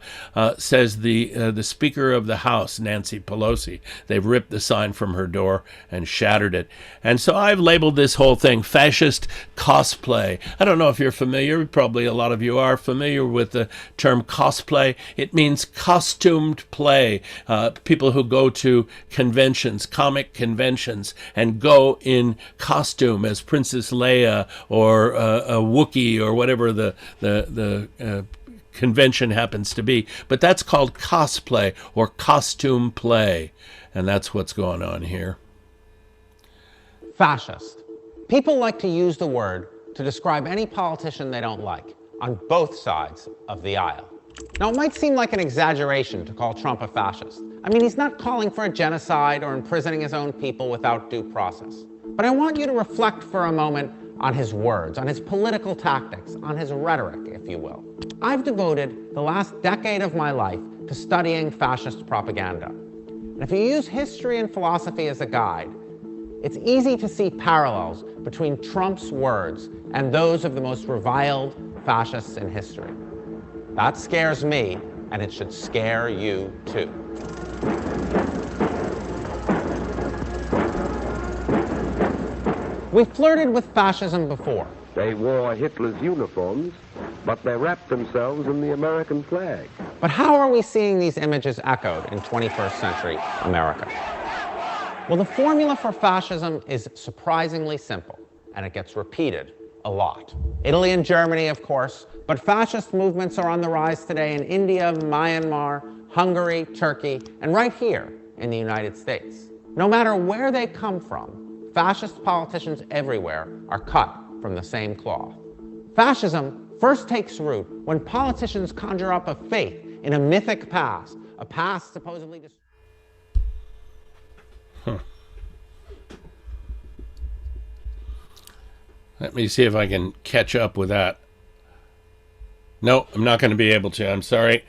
says the Speaker of the House, Nancy Pelosi. They've ripped the sign from her door and shattered it. And so I've labeled this whole thing fascist cosplay. I don't know if you're familiar, probably a lot of you are familiar with the term cosplay. It means costumed play. People who go to conventions, comic conventions, and go in costume costume as Princess Leia or a Wookiee or whatever the convention happens to be. But that's called cosplay or costume play. And that's what's going on here. Fascist. People like to use the word to describe any politician they don't like, on both sides of the aisle. Now, it might seem like an exaggeration to call Trump a fascist. I mean, he's not calling for a genocide or imprisoning his own people without due process. But I want you to reflect for a moment on his words, on his political tactics, on his rhetoric, if you will. I've devoted the last decade of my life to studying fascist propaganda. And if you use history and philosophy as a guide, it's easy to see parallels between Trump's words and those of the most reviled fascists in history. That scares me, and it should scare you too. We flirted with fascism before. They wore Hitler's uniforms, but they wrapped themselves in the American flag. But how are we seeing these images echoed in 21st century America? Well, the formula for fascism is surprisingly simple, and it gets repeated a lot. Italy and Germany, of course, but fascist movements are on the rise today in India, Myanmar, Hungary, Turkey, and right here in the United States. No matter where they come from, fascist politicians everywhere are cut from the same cloth. Fascism first takes root when politicians conjure up a faith in a mythic past, a past supposedly... Let me see if I can catch up with that. No, I'm not going to be able to. I'm sorry.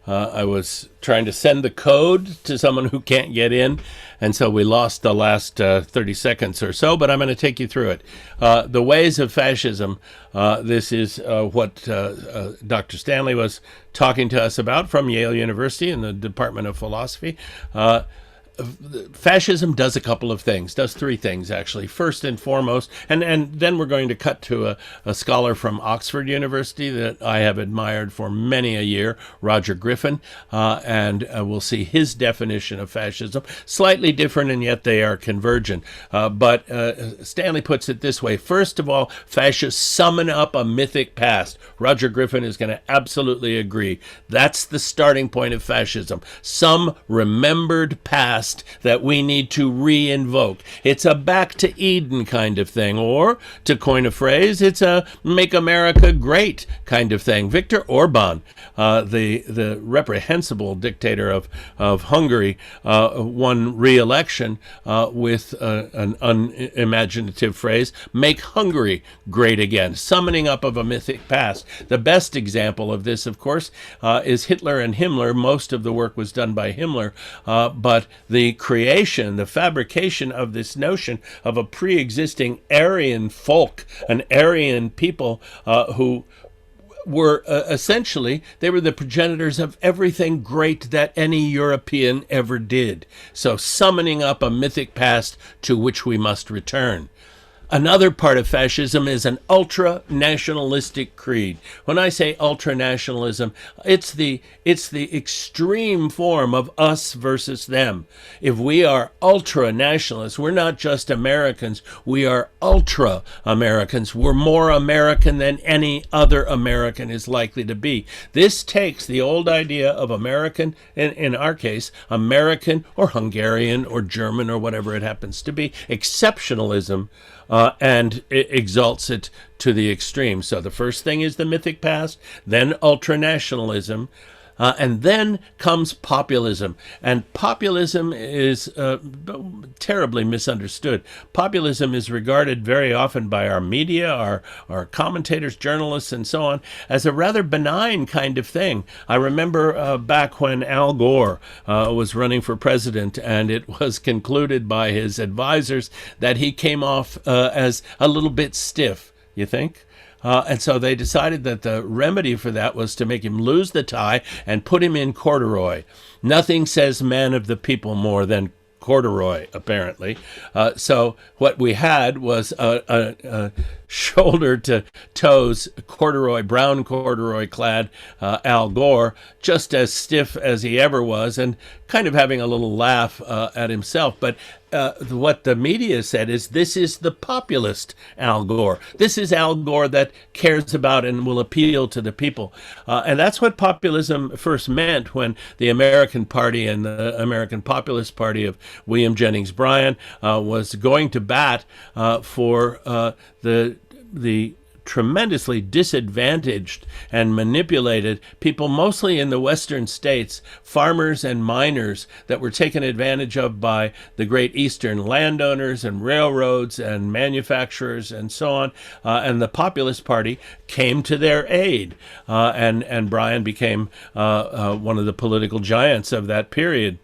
I was trying to send the code to someone who can't get in, and so we lost the last 30 seconds or so, but I'm going to take you through it. The ways of fascism, this is what Dr. Stanley was talking to us about from Yale University in the Department of Philosophy. Fascism does a couple of things, does three things actually. First and foremost, and then we're going to cut to a scholar from Oxford University that I have admired for many a year, Roger Griffin, and we'll see his definition of fascism. Slightly different, and yet they are convergent. But Stanley puts it this way. First of all, fascists summon up a mythic past. Roger Griffin is going to absolutely agree. That's the starting point of fascism. Some remembered past that we need to re-invoke. It's a back to Eden kind of thing, or, to coin a phrase, it's a make America great kind of thing. Viktor Orban, the reprehensible dictator of Hungary, won re-election with an unimaginative phrase, make Hungary great again, summoning up of a mythic past. The best example of this, of course, is Hitler and Himmler. Most of the work was done by Himmler, but the creation, the fabrication of this notion of a pre-existing Aryan folk, an Aryan people who were essentially, they were the progenitors of everything great that any European ever did. So summoning up a mythic past to which we must return. Another part of fascism is an ultra-nationalistic creed. When I say ultra-nationalism, it's the extreme form of us versus them. If we are ultra-nationalists, we're not just Americans, we are ultra-Americans. We're more American than any other American is likely to be. This takes the old idea of American, in our case, American or Hungarian or German or whatever it happens to be, exceptionalism, and it exalts it to the extreme. So the first thing is the mythic past, then ultranationalism, and then comes populism. And populism is terribly misunderstood. Populism is regarded very often by our media, our commentators, journalists, and so on, as a rather benign kind of thing. I remember back when Al Gore was running for president, and it was concluded by his advisors that he came off as a little bit stiff, you think? And so they decided that the remedy for that was to make him lose the tie and put him in corduroy. Nothing says man of the people more than corduroy, apparently. So what we had was a shoulder to toes corduroy, brown corduroy clad Al Gore, just as stiff as he ever was, and kind of having a little laugh at himself. But what the media said is this is the populist Al Gore. This is Al Gore that cares about and will appeal to the people. And that's what populism first meant when the American Party and the American Populist Party of William Jennings Bryan was going to bat for the tremendously disadvantaged and manipulated people, mostly in the western states, farmers and miners that were taken advantage of by the great eastern landowners and railroads and manufacturers and so on. And the Populist Party came to their aid. And Bryan became one of the political giants of that period.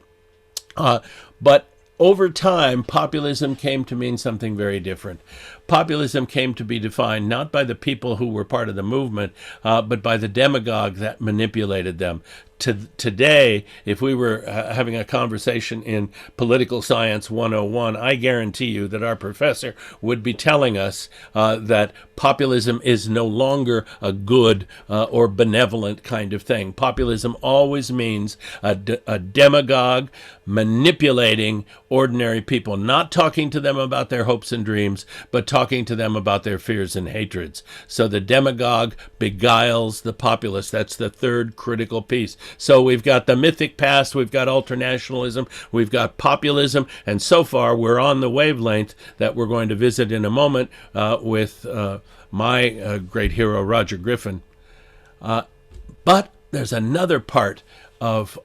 But over time, populism came to mean something very different. Populism came to be defined not by the people who were part of the movement, but by the demagogue that manipulated them. Today, if we were having a conversation in Political Science 101, I guarantee you that our professor would be telling us that populism is no longer a good or benevolent kind of thing. Populism always means a demagogue manipulating ordinary people, not talking to them about their hopes and dreams, but talking to them about their fears and hatreds. So the demagogue beguiles the populace. That's the third critical piece. So we've got the mythic past, we've got ultranationalism, we've got populism, and so far we're on the wavelength that we're going to visit in a moment with my great hero, Roger Griffin. But there's another part of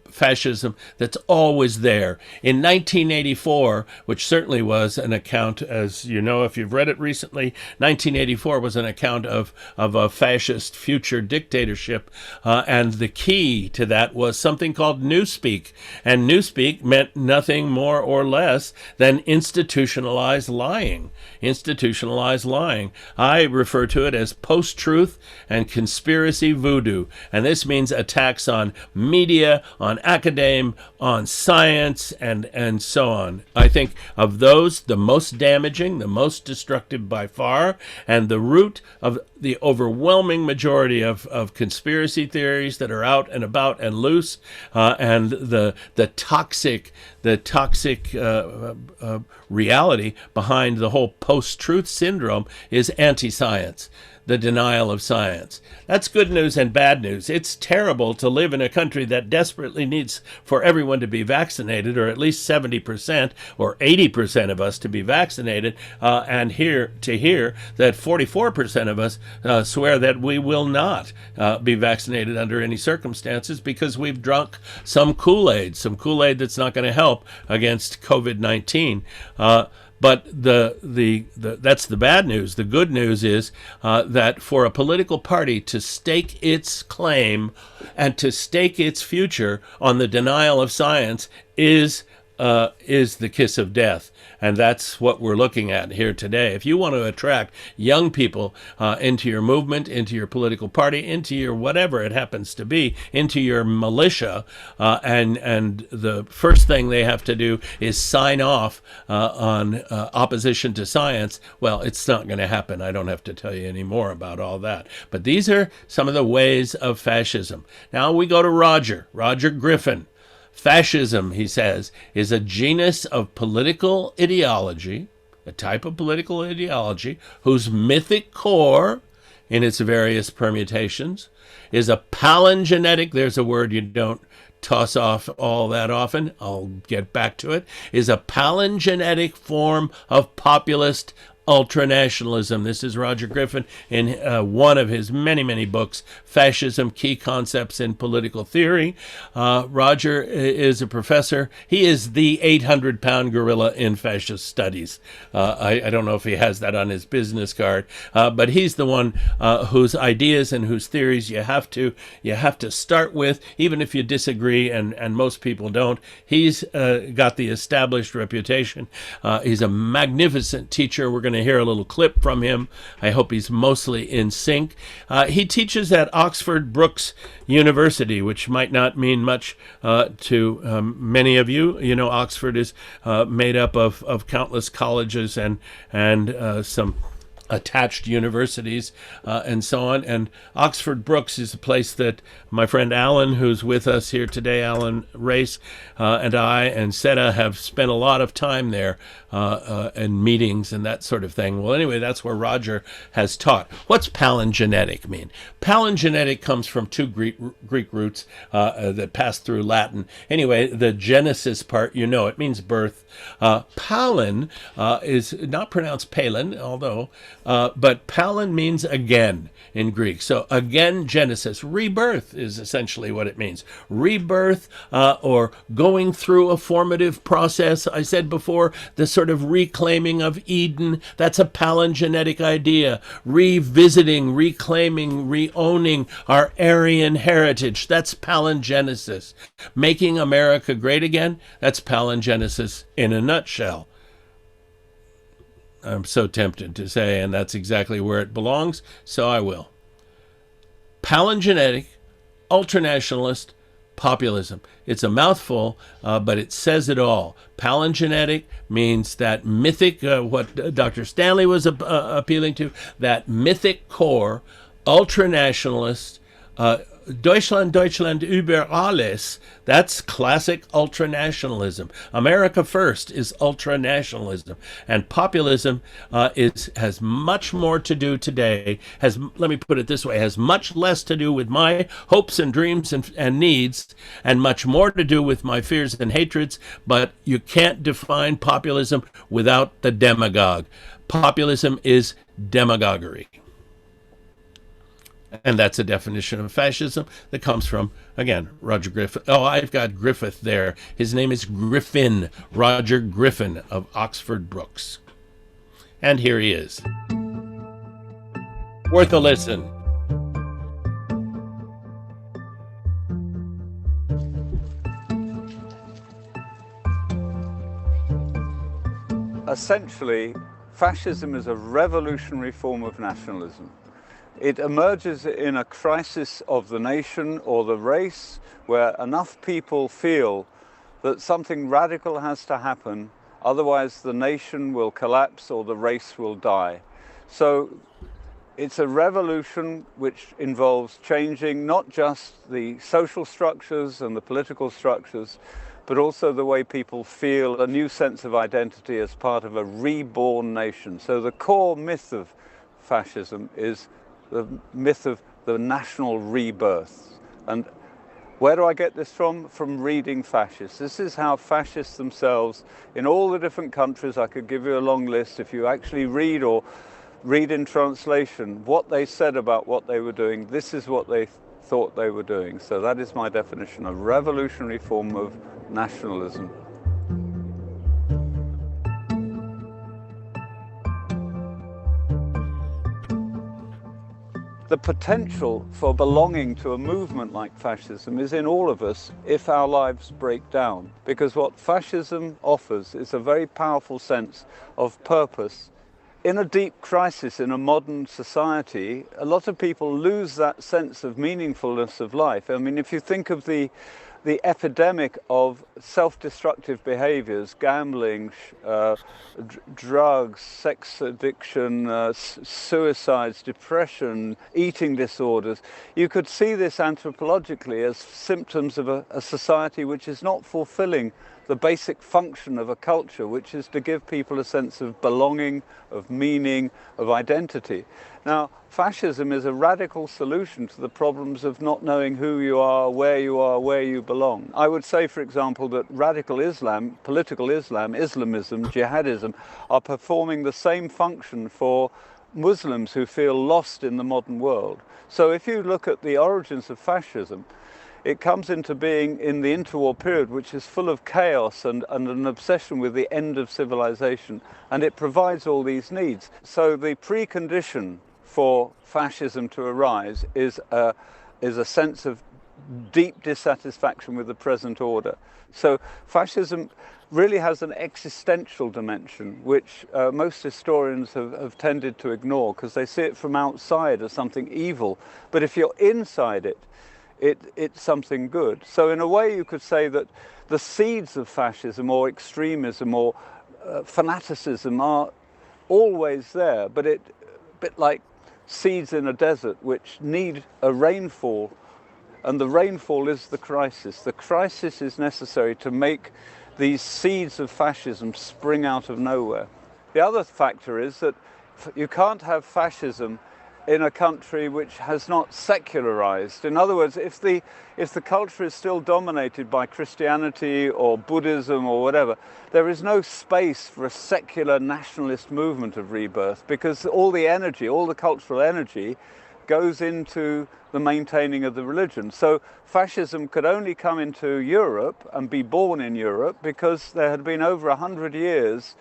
fascism that's always there. In 1984, which certainly was an account, as you know, if you've read it recently, 1984 was an account of a fascist future dictatorship, and the key to that was something called newspeak. And newspeak meant nothing more or less than institutionalized lying. Institutionalized lying. I refer to it as post-truth and conspiracy voodoo, and this means attacks on media, on academe, on science, and so on. I think of those, the most damaging, the most destructive by far, and the root of the overwhelming majority of conspiracy theories that are out and about and loose, and the toxic reality behind the whole post-truth syndrome is anti-science, the denial of science. That's good news and bad news. It's terrible to live in a country that desperately needs for everyone to be vaccinated, or at least 70% or 80% of us to be vaccinated, and hear that 44% of us swear that we will not be vaccinated under any circumstances because we've drunk some Kool-Aid that's not going to help against COVID-19. But that's the bad news. The good news is that for a political party to stake its claim and to stake its future on the denial of science is the kiss of death. And that's what we're looking at here today. If you want to attract young people into your movement, into your political party, into your whatever it happens to be, into your militia, and the first thing they have to do is sign off on opposition to science, well, it's not going to happen. I don't have to tell you any more about all that. But these are some of the ways of fascism. Now we go to Roger Griffin. Fascism, he says, is a genus of political ideology, a type of political ideology, whose mythic core, in its various permutations, is a palingenetic, there's a word you don't toss off all that often, I'll get back to it, is a palingenetic form of populist ultranationalism. This is Roger Griffin in one of his many, many books, Fascism, Key Concepts in Political Theory. Roger is a professor. He is the 800-pound gorilla in fascist studies. I don't know if he has that on his business card, but he's the one whose ideas and whose theories you have to start with, even if you disagree, and most people don't. He's got the established reputation. He's a magnificent teacher. We're going to hear a little clip from him. I hope he's mostly in sync. He teaches at Oxford Brookes University, which might not mean much to many of you. You know, Oxford is made up of countless colleges and some attached universities and so on. And Oxford Brookes is a place that my friend Alan, who's with us here today, Alan Race, and I and Seta have spent a lot of time there in meetings and that sort of thing. Well, anyway, that's where Roger has taught. What's palingenetic mean? Palingenetic comes from two Greek roots that pass through Latin. Anyway, the Genesis part, you know, it means birth. Palin is not pronounced palin, although, but palin means again in Greek. So again, Genesis, rebirth is essentially what it means. Rebirth or going through a formative process. I said before, the sort of reclaiming of Eden, that's a palingenetic idea. Revisiting, reclaiming, reowning our Aryan heritage, that's palingenesis. Making America great again, that's palingenesis in a nutshell. I'm so tempted to say, and that's exactly where it belongs, so I will. Palingenetic, ultranationalist, populism. It's a mouthful, but it says it all. Palingenetic means that mythic, what Dr. Stanley was appealing to, that mythic core, ultranationalist, Deutschland, Deutschland über alles, that's classic ultranationalism. America first is ultranationalism. And populism has much more to do today, let me put it this way, has much less to do with my hopes and dreams and needs, and much more to do with my fears and hatreds, but you can't define populism without the demagogue. Populism is demagoguery. And that's a definition of fascism that comes from, again, Roger Griffith. Oh, I've got Griffith there. His name is Griffin, Roger Griffin of Oxford Brookes. And here he is. Worth a listen. Essentially, fascism is a revolutionary form of nationalism. It emerges in a crisis of the nation or the race where enough people feel that something radical has to happen, otherwise the nation will collapse or the race will die. So it's a revolution which involves changing not just the social structures and the political structures, but also the way people feel a new sense of identity as part of a reborn nation. So the core myth of fascism is the myth of the national rebirth. And where do I get this from? From reading fascists. This is how fascists themselves, in all the different countries, I could give you a long list, if you actually read or read in translation what they said about what they were doing, this is what they thought they were doing. So that is my definition, a revolutionary form of nationalism. The potential for belonging to a movement like fascism is in all of us if our lives break down. Because what fascism offers is a very powerful sense of purpose. In a deep crisis in a modern society, a lot of people lose that sense of meaningfulness of life. I mean, if you think of the epidemic of self-destructive behaviors, gambling, drugs, sex addiction, suicides, depression, eating disorders, you could see this anthropologically as symptoms of a society which is not fulfilling the basic function of a culture, which is to give people a sense of belonging, of meaning, of identity. Now, fascism is a radical solution to the problems of not knowing who you are, where you belong. I would say, for example, that radical Islam, political Islam, Islamism, jihadism, are performing the same function for Muslims who feel lost in the modern world. So if you look at the origins of fascism, it comes into being in the interwar period, which is full of chaos and an obsession with the end of civilization, and it provides all these needs. So the precondition for fascism to arise is a sense of deep dissatisfaction with the present order. So fascism really has an existential dimension, which most historians have tended to ignore, because they see it from outside as something evil. But if you're inside it, it's something good. So in a way you could say that the seeds of fascism or extremism or fanaticism are always there, but bit like seeds in a desert which need a rainfall, and the rainfall is the crisis. The crisis is necessary to make these seeds of fascism spring out of nowhere. The other factor is that you can't have fascism in a country which has not secularized. In other words, if the culture is still dominated by Christianity or Buddhism or whatever, there is no space for a secular nationalist movement of rebirth, because all the energy, all the cultural energy goes into the maintaining of the religion. So fascism could only come into Europe and be born in Europe because there had been over 100 years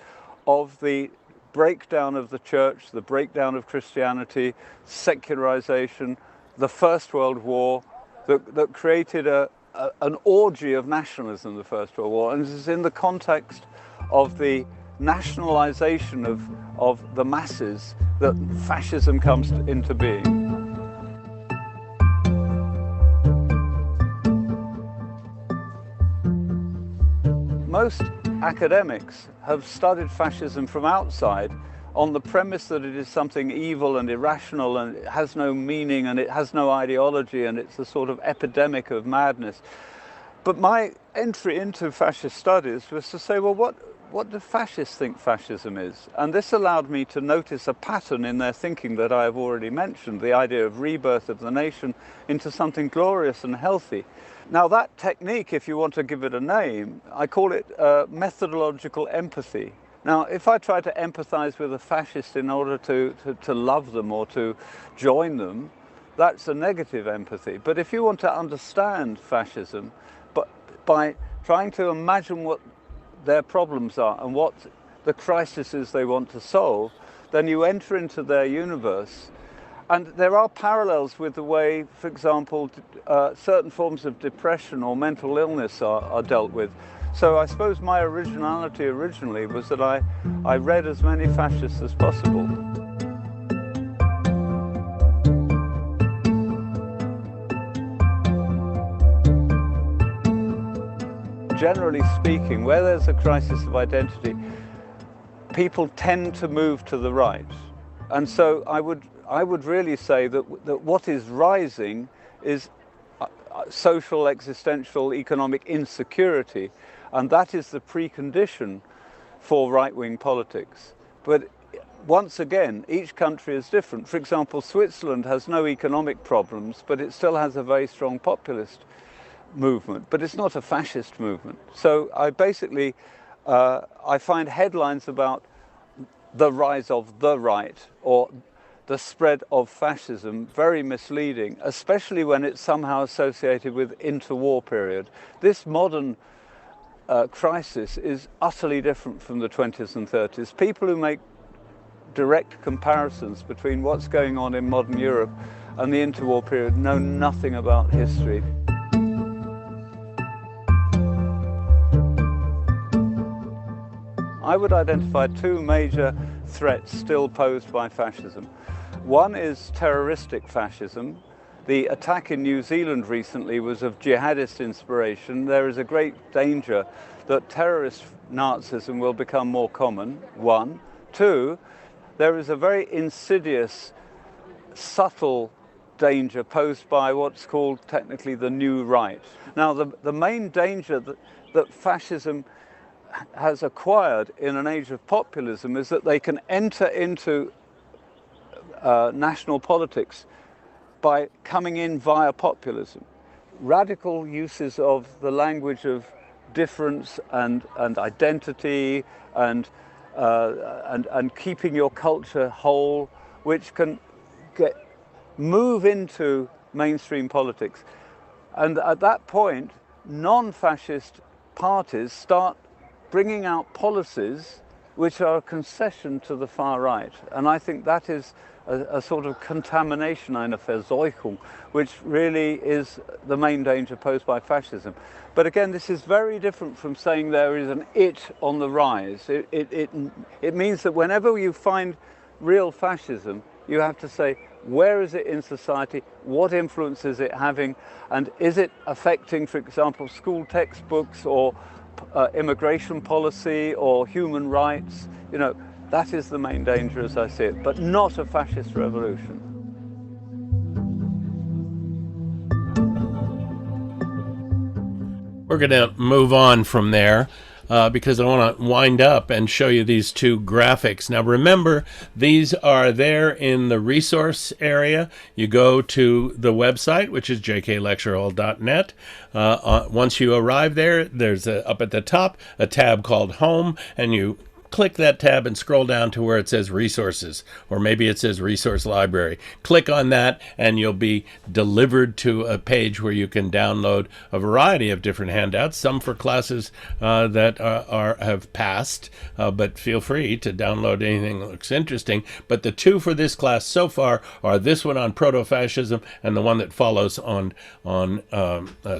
of the breakdown of the church, the breakdown of Christianity, secularization, the First World War, that created an orgy of nationalism, the First World War. And this is in the context of the nationalization of the masses that fascism comes into being. Most academics have studied fascism from outside on the premise that it is something evil and irrational and it has no meaning and it has no ideology and it's a sort of epidemic of madness. But my entry into fascist studies was to say, well, what do fascists think fascism is? And this allowed me to notice a pattern in their thinking that I have already mentioned, the idea of rebirth of the nation into something glorious and healthy. Now that technique, if you want to give it a name, I call it methodological empathy. Now, if I try to empathize with a fascist in order to love them or to join them, that's a negative empathy. But if you want to understand fascism, but by trying to imagine what their problems are and what the crises they want to solve, then you enter into their universe. And there are parallels with the way, for example, certain forms of depression or mental illness are dealt with. So I suppose my originality originally was that I read as many fascists as possible. Generally speaking, where there's a crisis of identity, people tend to move to the right. And so I would really say that what is rising is social, existential, economic insecurity, and that is the precondition for right-wing politics. But once again, each country is different. For example, Switzerland has no economic problems, but it still has a very strong populist movement, but it's not a fascist movement. So I basically, I find headlines about the rise of the right or the spread of fascism very misleading, especially when it's somehow associated with interwar period. This modern crisis is utterly different from the 20s and 30s. People who make direct comparisons between what's going on in modern Europe and the interwar period know nothing about history. I would identify two major threats still posed by fascism. One is terroristic fascism. The attack in New Zealand recently was of jihadist inspiration. There is a great danger that terrorist Nazism will become more common, one. Two, there is a very insidious, subtle danger posed by what's called technically the new right. Now, the main danger that fascism has acquired in an age of populism is that they can enter into national politics by coming in via populism. Radical uses of the language of difference and identity and keeping your culture whole, which can move into mainstream politics. And at that point, non-fascist parties start bringing out policies which are a concession to the far right. And I think that is a sort of contamination, eine Verseuchung, which really is the main danger posed by fascism. But again, this is very different from saying there is an it on the rise. It means that whenever you find real fascism, you have to say, where is it in society? What influence is it having? And is it affecting, for example, school textbooks or immigration policy or human rights? You know, That is the main danger as I see it, but not a fascist revolution. We're going to move on from there because I want to wind up and show you these two graphics. Now remember, these are there in the resource area. You go to the website, which is jklecturehall.net. Once you arrive there, there's up at the top a tab called Home, and you click that tab and scroll down to where it says resources, or maybe it says resource library. Click on that and you'll be delivered to a page where you can download a variety of different handouts, some for classes that have passed, but feel free to download anything that looks interesting. But the two for this class so far are this one on proto-fascism and the one that follows on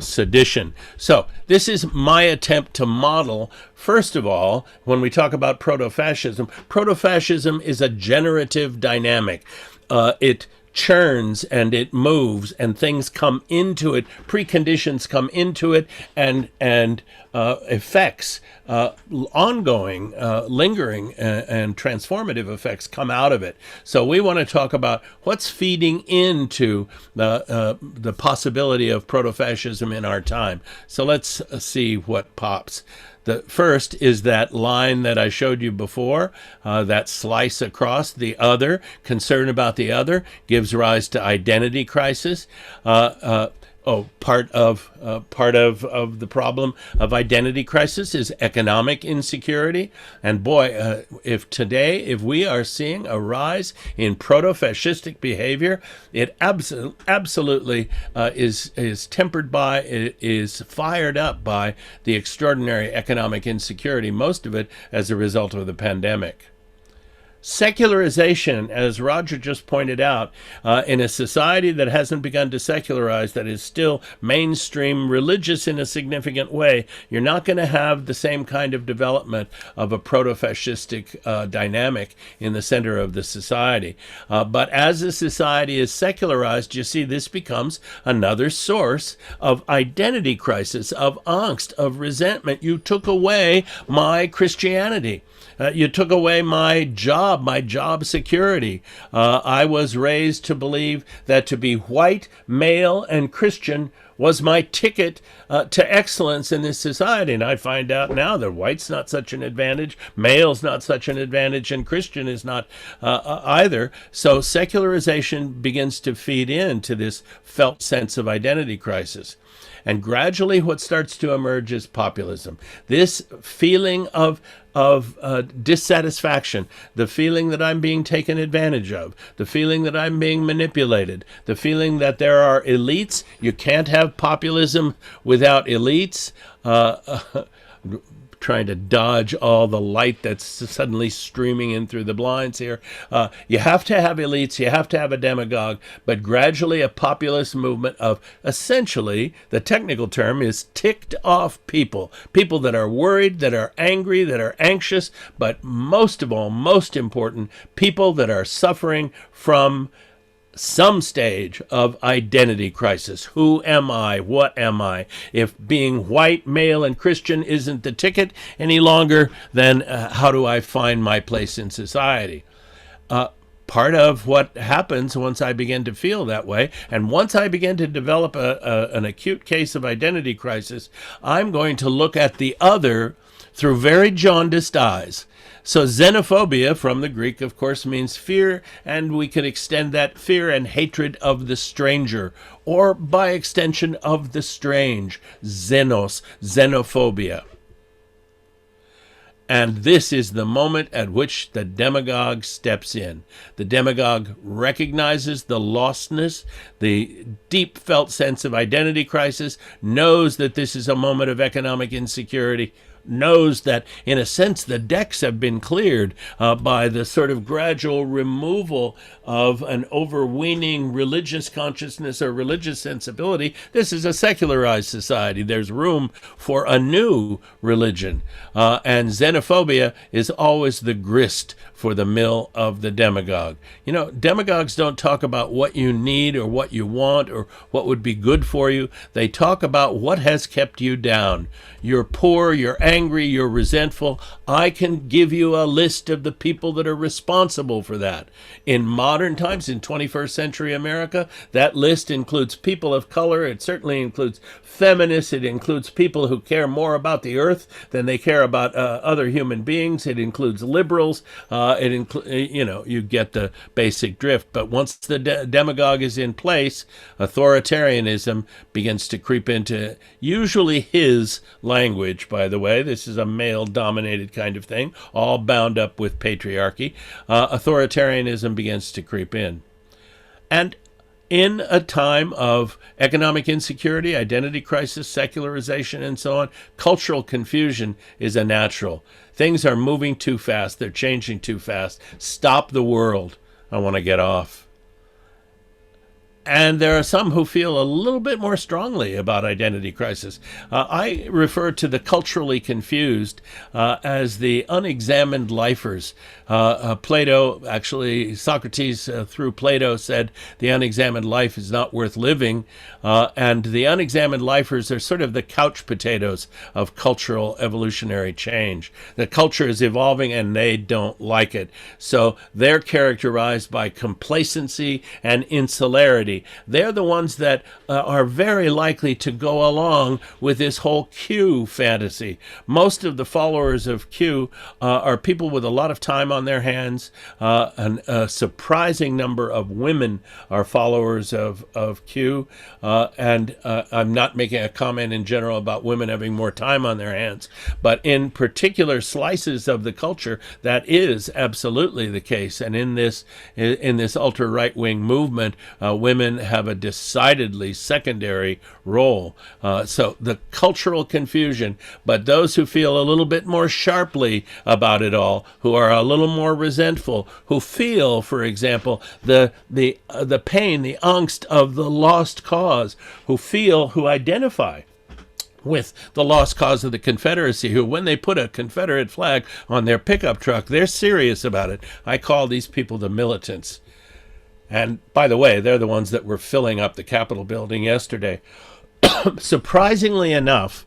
sedition. So this is my attempt to model, first of all, when we talk about proto-fascism is a generative dynamic. It churns and it moves and things come into it, preconditions come into it, and effects, ongoing, lingering, and transformative effects come out of it. So we want to talk about what's feeding into the possibility of proto-fascism in our time. So let's see what pops. The first is that line that I showed you before, that slice across the other. Concern about the other gives rise to identity crisis. Part of the problem of identity crisis is economic insecurity. And boy, if we are seeing a rise in proto-fascistic behavior, it absolutely is tempered by, it is fired up by the extraordinary economic insecurity, most of it as a result of the pandemic. Secularization, as Roger just pointed out, in a society that hasn't begun to secularize, that is still mainstream religious in a significant way, you're not going to have the same kind of development of a proto-fascistic dynamic in the center of the society. But as the society is secularized, you see this becomes another source of identity crisis, of angst, of resentment. You took away my Christianity. You took away my job security. I was raised to believe that to be white, male, and Christian was my ticket to excellence in this society. And I find out now that white's not such an advantage, male's not such an advantage, and Christian is not either. So secularization begins to feed into this felt sense of identity crisis. And gradually what starts to emerge is populism. This feeling of dissatisfaction, the feeling that I'm being taken advantage of, the feeling that I'm being manipulated, the feeling that there are elites. You can't have populism without elites. Trying to dodge all the light that's suddenly streaming in through the blinds here. You have to have elites, you have to have a demagogue, but gradually a populist movement of essentially, the technical term is ticked off people. People that are worried, that are angry, that are anxious, but most of all, most important, people that are suffering from some stage of identity crisis. Who am I? What am I? If being white, male, and Christian isn't the ticket any longer, then how do I find my place in society? Part of what happens once I begin to feel that way, and once I begin to develop an acute case of identity crisis, I'm going to look at the other through very jaundiced eyes. So xenophobia, from the Greek, of course, means fear, and we could extend that fear and hatred of the stranger, or by extension of the strange, xenophobia. And this is the moment at which the demagogue steps in. The demagogue recognizes the lostness, the deep felt sense of identity crisis, knows that this is a moment of economic insecurity, knows that, in a sense, the decks have been cleared by the sort of gradual removal of an overweening religious consciousness or religious sensibility. This is a secularized society. There's room for a new religion. And xenophobia is always the grist for for the mill of the demagogue. You know, demagogues don't talk about what you need or what you want or what would be good for you. They talk about what has kept you down. You're poor, you're angry, you're resentful. I can give you a list of the people that are responsible for that. In modern times, in 21st century America, that list includes people of color. It certainly includes feminists. It includes people who care more about the earth than they care about other human beings. It includes liberals. You get the basic drift. But once the demagogue is in place, authoritarianism begins to creep into usually his language, by the way. This is a male-dominated kind of thing, all bound up with patriarchy. Authoritarianism begins to creep in. And in a time of economic insecurity, identity crisis, secularization, and so on, cultural confusion is a natural. Things are moving too fast. They're changing too fast. Stop the world. I want to get off. And there are some who feel a little bit more strongly about identity crisis. I refer to the culturally confused as the unexamined lifers. Plato, actually, Socrates, through Plato, said the unexamined life is not worth living. And the unexamined lifers are sort of the couch potatoes of cultural evolutionary change. The culture is evolving and they don't like it. So they're characterized by complacency and insularity. They're the ones that are very likely to go along with this whole Q fantasy. Most of the followers of Q are people with a lot of time on their hands. A surprising number of women are followers of Q. And I'm not making a comment in general about women having more time on their hands. But in particular slices of the culture, that is absolutely the case. And in this ultra-right-wing movement, women have a decidedly secondary role. So the cultural confusion, but those who feel a little bit more sharply about it all, who are a little more resentful, who feel, for example, the pain, the angst of the lost cause, who identify with the lost cause of the Confederacy, who, when they put a Confederate flag on their pickup truck, they're serious about it. I call these people the militants. And by the way, they're the ones that were filling up the Capitol building yesterday. Surprisingly enough,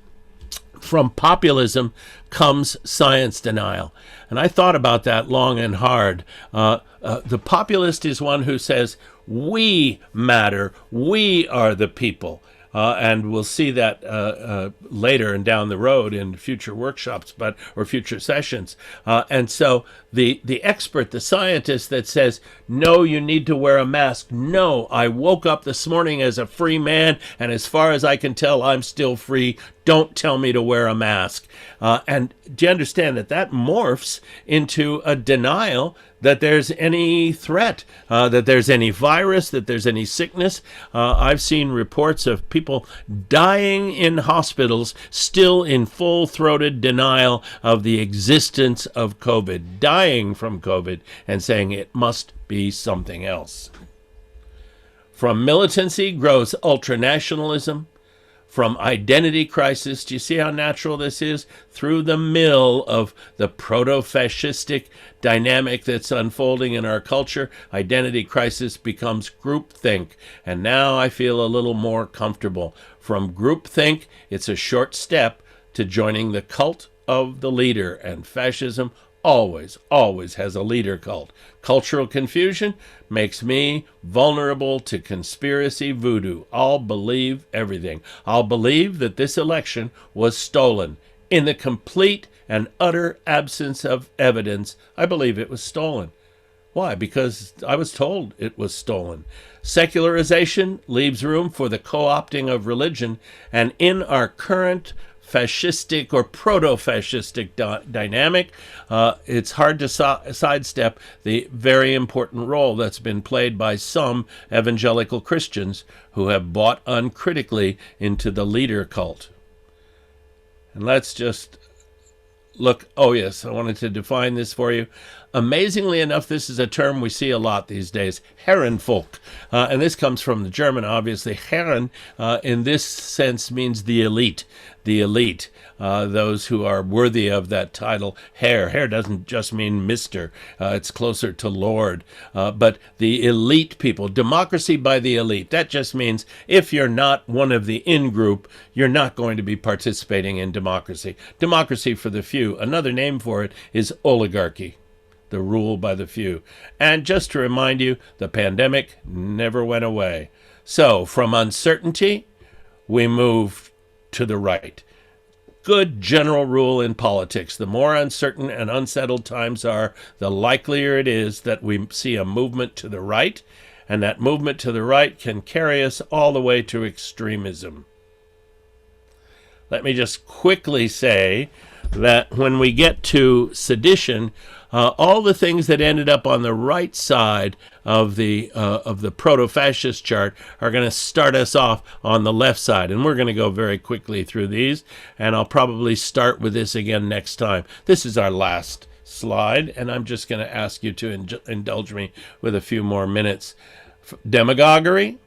from populism comes science denial. And I thought about that long and hard. The populist is one who says, we matter, we are the people. And we'll see that later and down the road in future workshops, or future sessions. And so the expert, the scientist that says, no, you need to wear a mask. No, I woke up this morning as a free man, and as far as I can tell, I'm still free. Don't tell me to wear a mask. And do you understand that morphs into a denial that there's any threat, that there's any virus, that there's any sickness? I've seen reports of people dying in hospitals still in full-throated denial of the existence of COVID, dying from COVID and saying it must be something else. From militancy grows ultranationalism. From identity crisis, do you see how natural this is? Through the mill of the proto-fascistic dynamic that's unfolding in our culture, identity crisis becomes groupthink. And now I feel a little more comfortable. From groupthink, it's a short step to joining the cult of the leader. And fascism always has a leader cult. Cultural confusion makes me vulnerable to conspiracy voodoo. I'll believe everything. I'll believe that this election was stolen. In the complete and utter absence of evidence, I believe it was stolen. Why? Because I was told it was stolen. Secularization leaves room for the co-opting of religion, and in our current fascistic or proto-fascistic dynamic, it's hard to sidestep the very important role that's been played by some evangelical Christians who have bought uncritically into the leader cult. And let's just look. Oh yes, I wanted to define this for you. Amazingly enough, this is a term we see a lot these days, Herrenvolk. And this comes from the German, obviously. Herren, in this sense, means the elite. The elite, those who are worthy of that title, Herr. Herr doesn't just mean Mr. It's closer to Lord. But the elite people, democracy by the elite, that just means if you're not one of the in-group, you're not going to be participating in democracy. Democracy for the few. Another name for it is oligarchy, the rule by the few. And just to remind you, the pandemic never went away. So from uncertainty, we move to the right. Good general rule in politics. The more uncertain and unsettled times are, the likelier it is that we see a movement to the right, and that movement to the right can carry us all the way to extremism. Let me just quickly say that when we get to sedition, all the things that ended up on the right side of the proto-fascist chart are going to start us off on the left side, and we're going to go very quickly through these, and I'll probably start with this again next time. This is our last slide, and I'm just going to ask you to indulge me with a few more minutes. Demagoguery,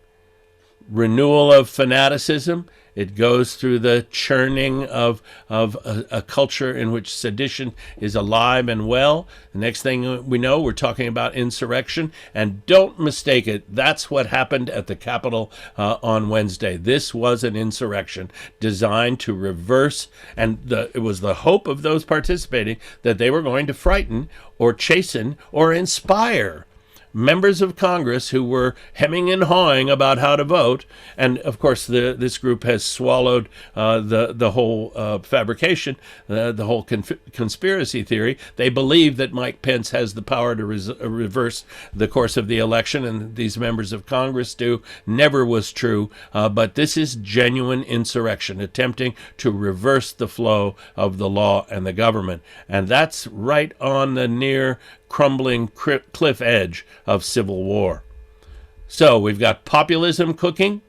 renewal of fanaticism. It goes through the churning of a culture in which sedition is alive and well. The next thing we know, we're talking about insurrection. And don't mistake it, that's what happened at the Capitol on Wednesday. This was an insurrection designed to reverse, and it was the hope of those participating that they were going to frighten or chasten or inspire members of Congress who were hemming and hawing about how to vote. And of course, this group has swallowed the whole fabrication, the whole conspiracy theory. They believe that Mike Pence has the power to reverse the course of the election, and these members of Congress do. Never was true, but this is genuine insurrection, attempting to reverse the flow of the law and the government. And that's right on the near crumbling cliff edge of civil war. So we've got populism cooking.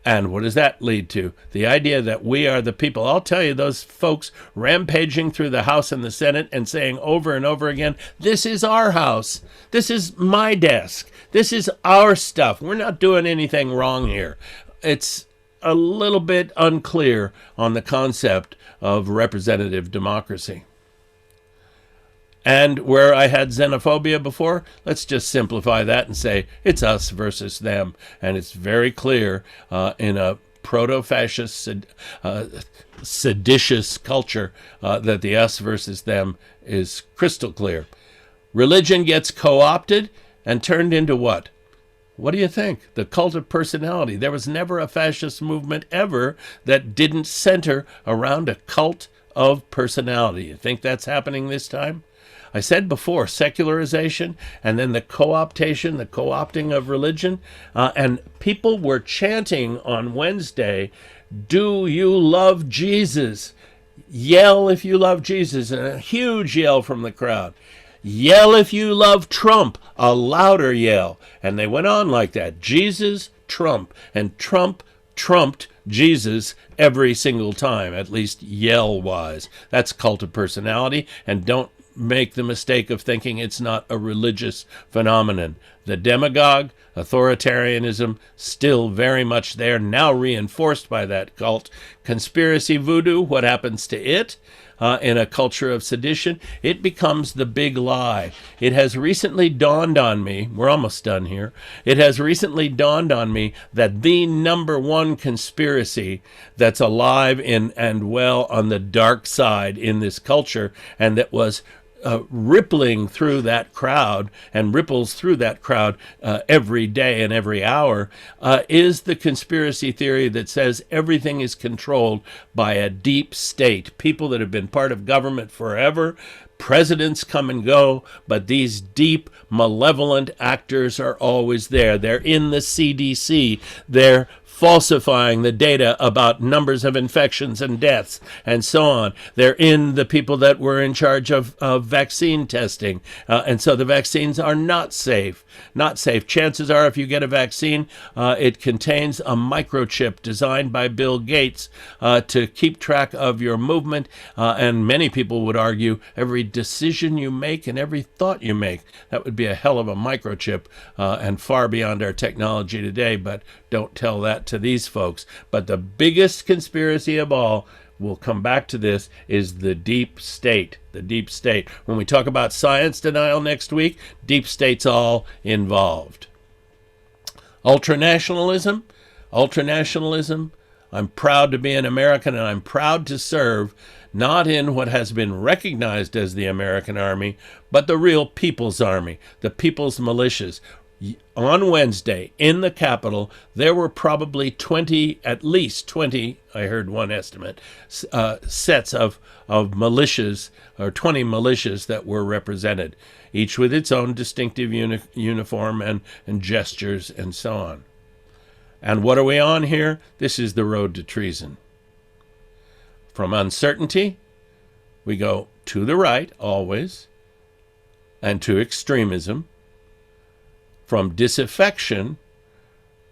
And what does that lead to? The idea that we are the people. I'll tell you, those folks rampaging through the House and the Senate and saying over and over again, this is our house. This is my desk. This is our stuff. We're not doing anything wrong here. It's a little bit unclear on the concept of representative democracy. And where I had xenophobia before, let's just simplify that and say it's us versus them. And it's very clear in a proto-fascist, seditious culture that the us versus them is crystal clear. Religion gets co-opted and turned into what? What do you think? The cult of personality. There was never a fascist movement ever that didn't center around a cult of personality. You think that's happening this time? I said before, secularization, and then the co-optation, the co-opting of religion. And people were chanting on Wednesday, do you love Jesus? Yell if you love Jesus. And a huge yell from the crowd. Yell if you love Trump. A louder yell. And they went on like that. Jesus, Trump. And Trump trumped Jesus every single time, at least yell-wise. That's cult of personality. And don't make the mistake of thinking it's not a religious phenomenon. The demagogue, authoritarianism, still very much there, now reinforced by that cult. Conspiracy voodoo, what happens to it? In a culture of sedition, it becomes the big lie. It has recently dawned on me, we're almost done here, it has recently dawned on me that the number one conspiracy that's alive in and well on the dark side in this culture, and that was rippling through that crowd and ripples through that crowd every day and every hour, is the conspiracy theory that says everything is controlled by a deep state. People that have been part of government forever, presidents come and go, but these deep, malevolent actors are always there. They're in the CDC. They're falsifying the data about numbers of infections and deaths and so on. They're in the people that were in charge of vaccine testing. And so the vaccines are not safe. Not safe. Chances are, if you get a vaccine, it contains a microchip designed by Bill Gates to keep track of your movement. And many people would argue every decision you make and every thought you make. That would be a hell of a microchip and far beyond our technology today. But don't tell that to these folks. But the biggest conspiracy of all, we'll come back to this, is the deep state. The deep state. When we talk about science denial next week, deep state's all involved. Ultranationalism. Ultranationalism. I'm proud to be an American, and I'm proud to serve not in what has been recognized as the American Army, but the real People's Army, the People's Militias. On Wednesday, in the Capitol, there were probably 20, at least 20, I heard one estimate, sets of militias, or 20 militias that were represented, each with its own distinctive uniform and gestures and so on. And what are we on here? This is the road to treason. From uncertainty, we go to the right, always, and to extremism. From disaffection,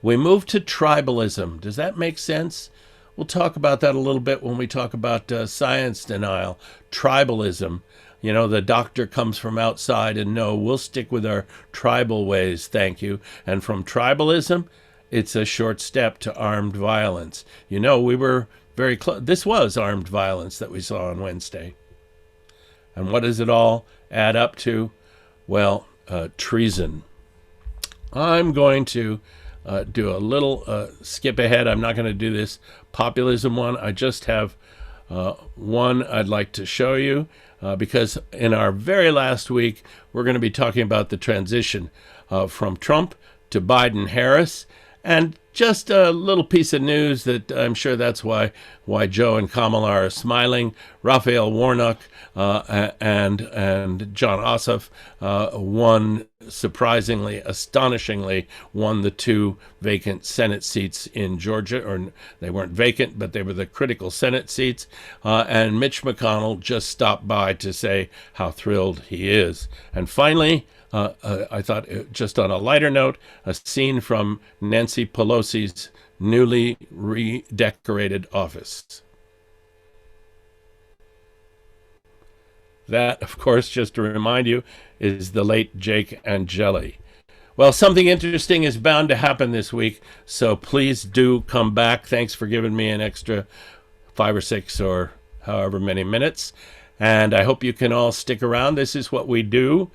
we move to tribalism. Does that make sense? We'll talk about that a little bit when we talk about science denial. Tribalism. You know, the doctor comes from outside and no, we'll stick with our tribal ways, thank you. And from tribalism, it's a short step to armed violence. You know, we were very close. This was armed violence that we saw on Wednesday. And what does it all add up to? Well, treason. I'm going to do a little skip ahead. I'm not going to do this populism one. I just have one I'd like to show you because in our very last week, we're going to be talking about the transition from Trump to Biden-Harris. And just a little piece of news that I'm sure that's why Joe and Kamala are smiling. Raphael Warnock and John Ossoff won, surprisingly, astonishingly, won the 2 vacant Senate seats in Georgia. Or they weren't vacant, but they were the critical Senate seats. And Mitch McConnell just stopped by to say how thrilled he is. And finally, I thought, just on a lighter note, a scene from Nancy Pelosi's newly redecorated office. That, of course, just to remind you, is the late Jake Angeli. Well, something interesting is bound to happen this week, so please do come back. Thanks for giving me an extra 5 or 6 or however many minutes. And I hope you can all stick around. This is what we do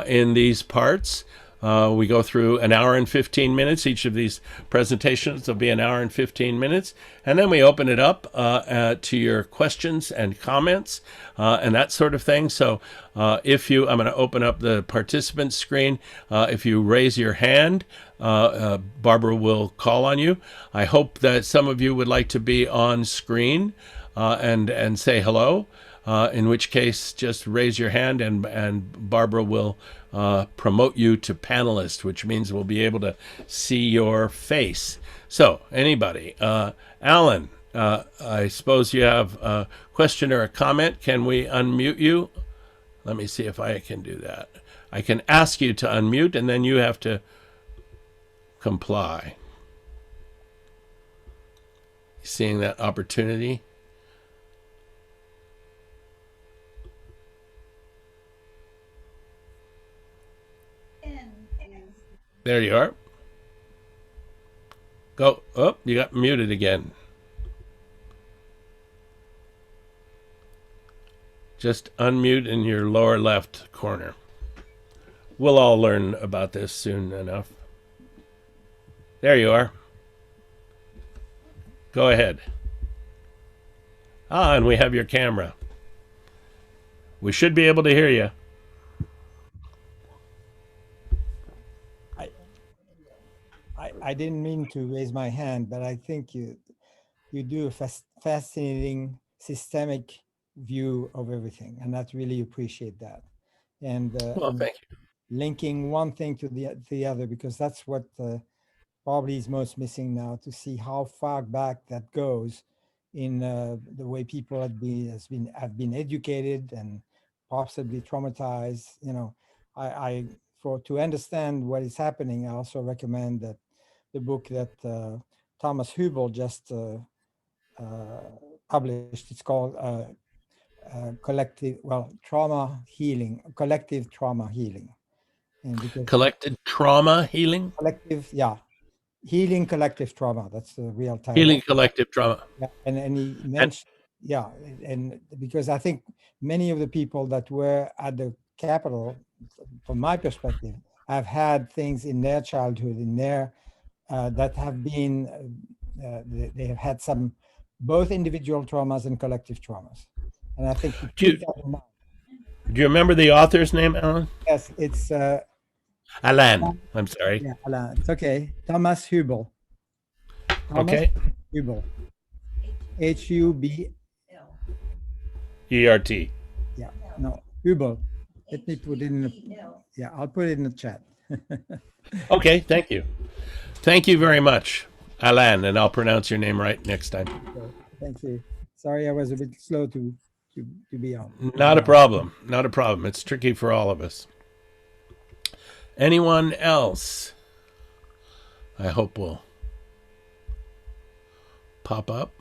in these parts. We go through an hour and 15 minutes. Each of these presentations will be an hour and 15 minutes. And then we open it up to your questions and comments and that sort of thing. So I'm going to open up the participant screen. If you raise your hand, Barbara will call on you. I hope that some of you would like to be on screen and say hello. In which case, just raise your hand and Barbara will promote you to panelist, which means we'll be able to see your face. So, anybody? Alan, I suppose you have a question or a comment. Can we unmute you? Let me see if I can do that. I can ask you to unmute, and then you have to comply. Seeing that opportunity? There you are. Go. Oh, you got muted again. Just unmute in your lower left corner. We'll all learn about this soon enough. There you are. Go ahead. Ah, and we have your camera. We should be able to hear you. I didn't mean to raise my hand, but I think you do a fascinating systemic view of everything, and I really appreciate that. And Well, thank you. linking one thing to the other, because that's what probably is most missing now, to see how far back that goes in the way people have been educated and possibly traumatized. You know, to understand what is happening, I also recommend that the book that Thomas Hübel just published. It's called collective trauma healing, and because Collected trauma healing? collective, yeah, healing collective trauma. That's the real title. Healing collective trauma. Yeah, and he And mentioned, yeah, and because I think many of the people that were at the Capitol, from my perspective, have had things in their childhood, in their that have been, they have had some both individual traumas and collective traumas, and I think to do you, keep that in mind. do you remember the author's name, Alan? Yes, it's Alan. I'm sorry. yeah, Alain, it's okay. Thomas Hübel. Thomas Okay. Hübel. Hub. ERT. Yeah, no, Hübel. Let me put it in the, yeah, I'll put it in the chat. Okay, thank you. Thank you very much, Alan, and I'll pronounce your name right next time. Thank you. Sorry, I was a bit slow to be on. Not a problem. Not a problem. It's tricky for all of us. Anyone else? I hope will pop up.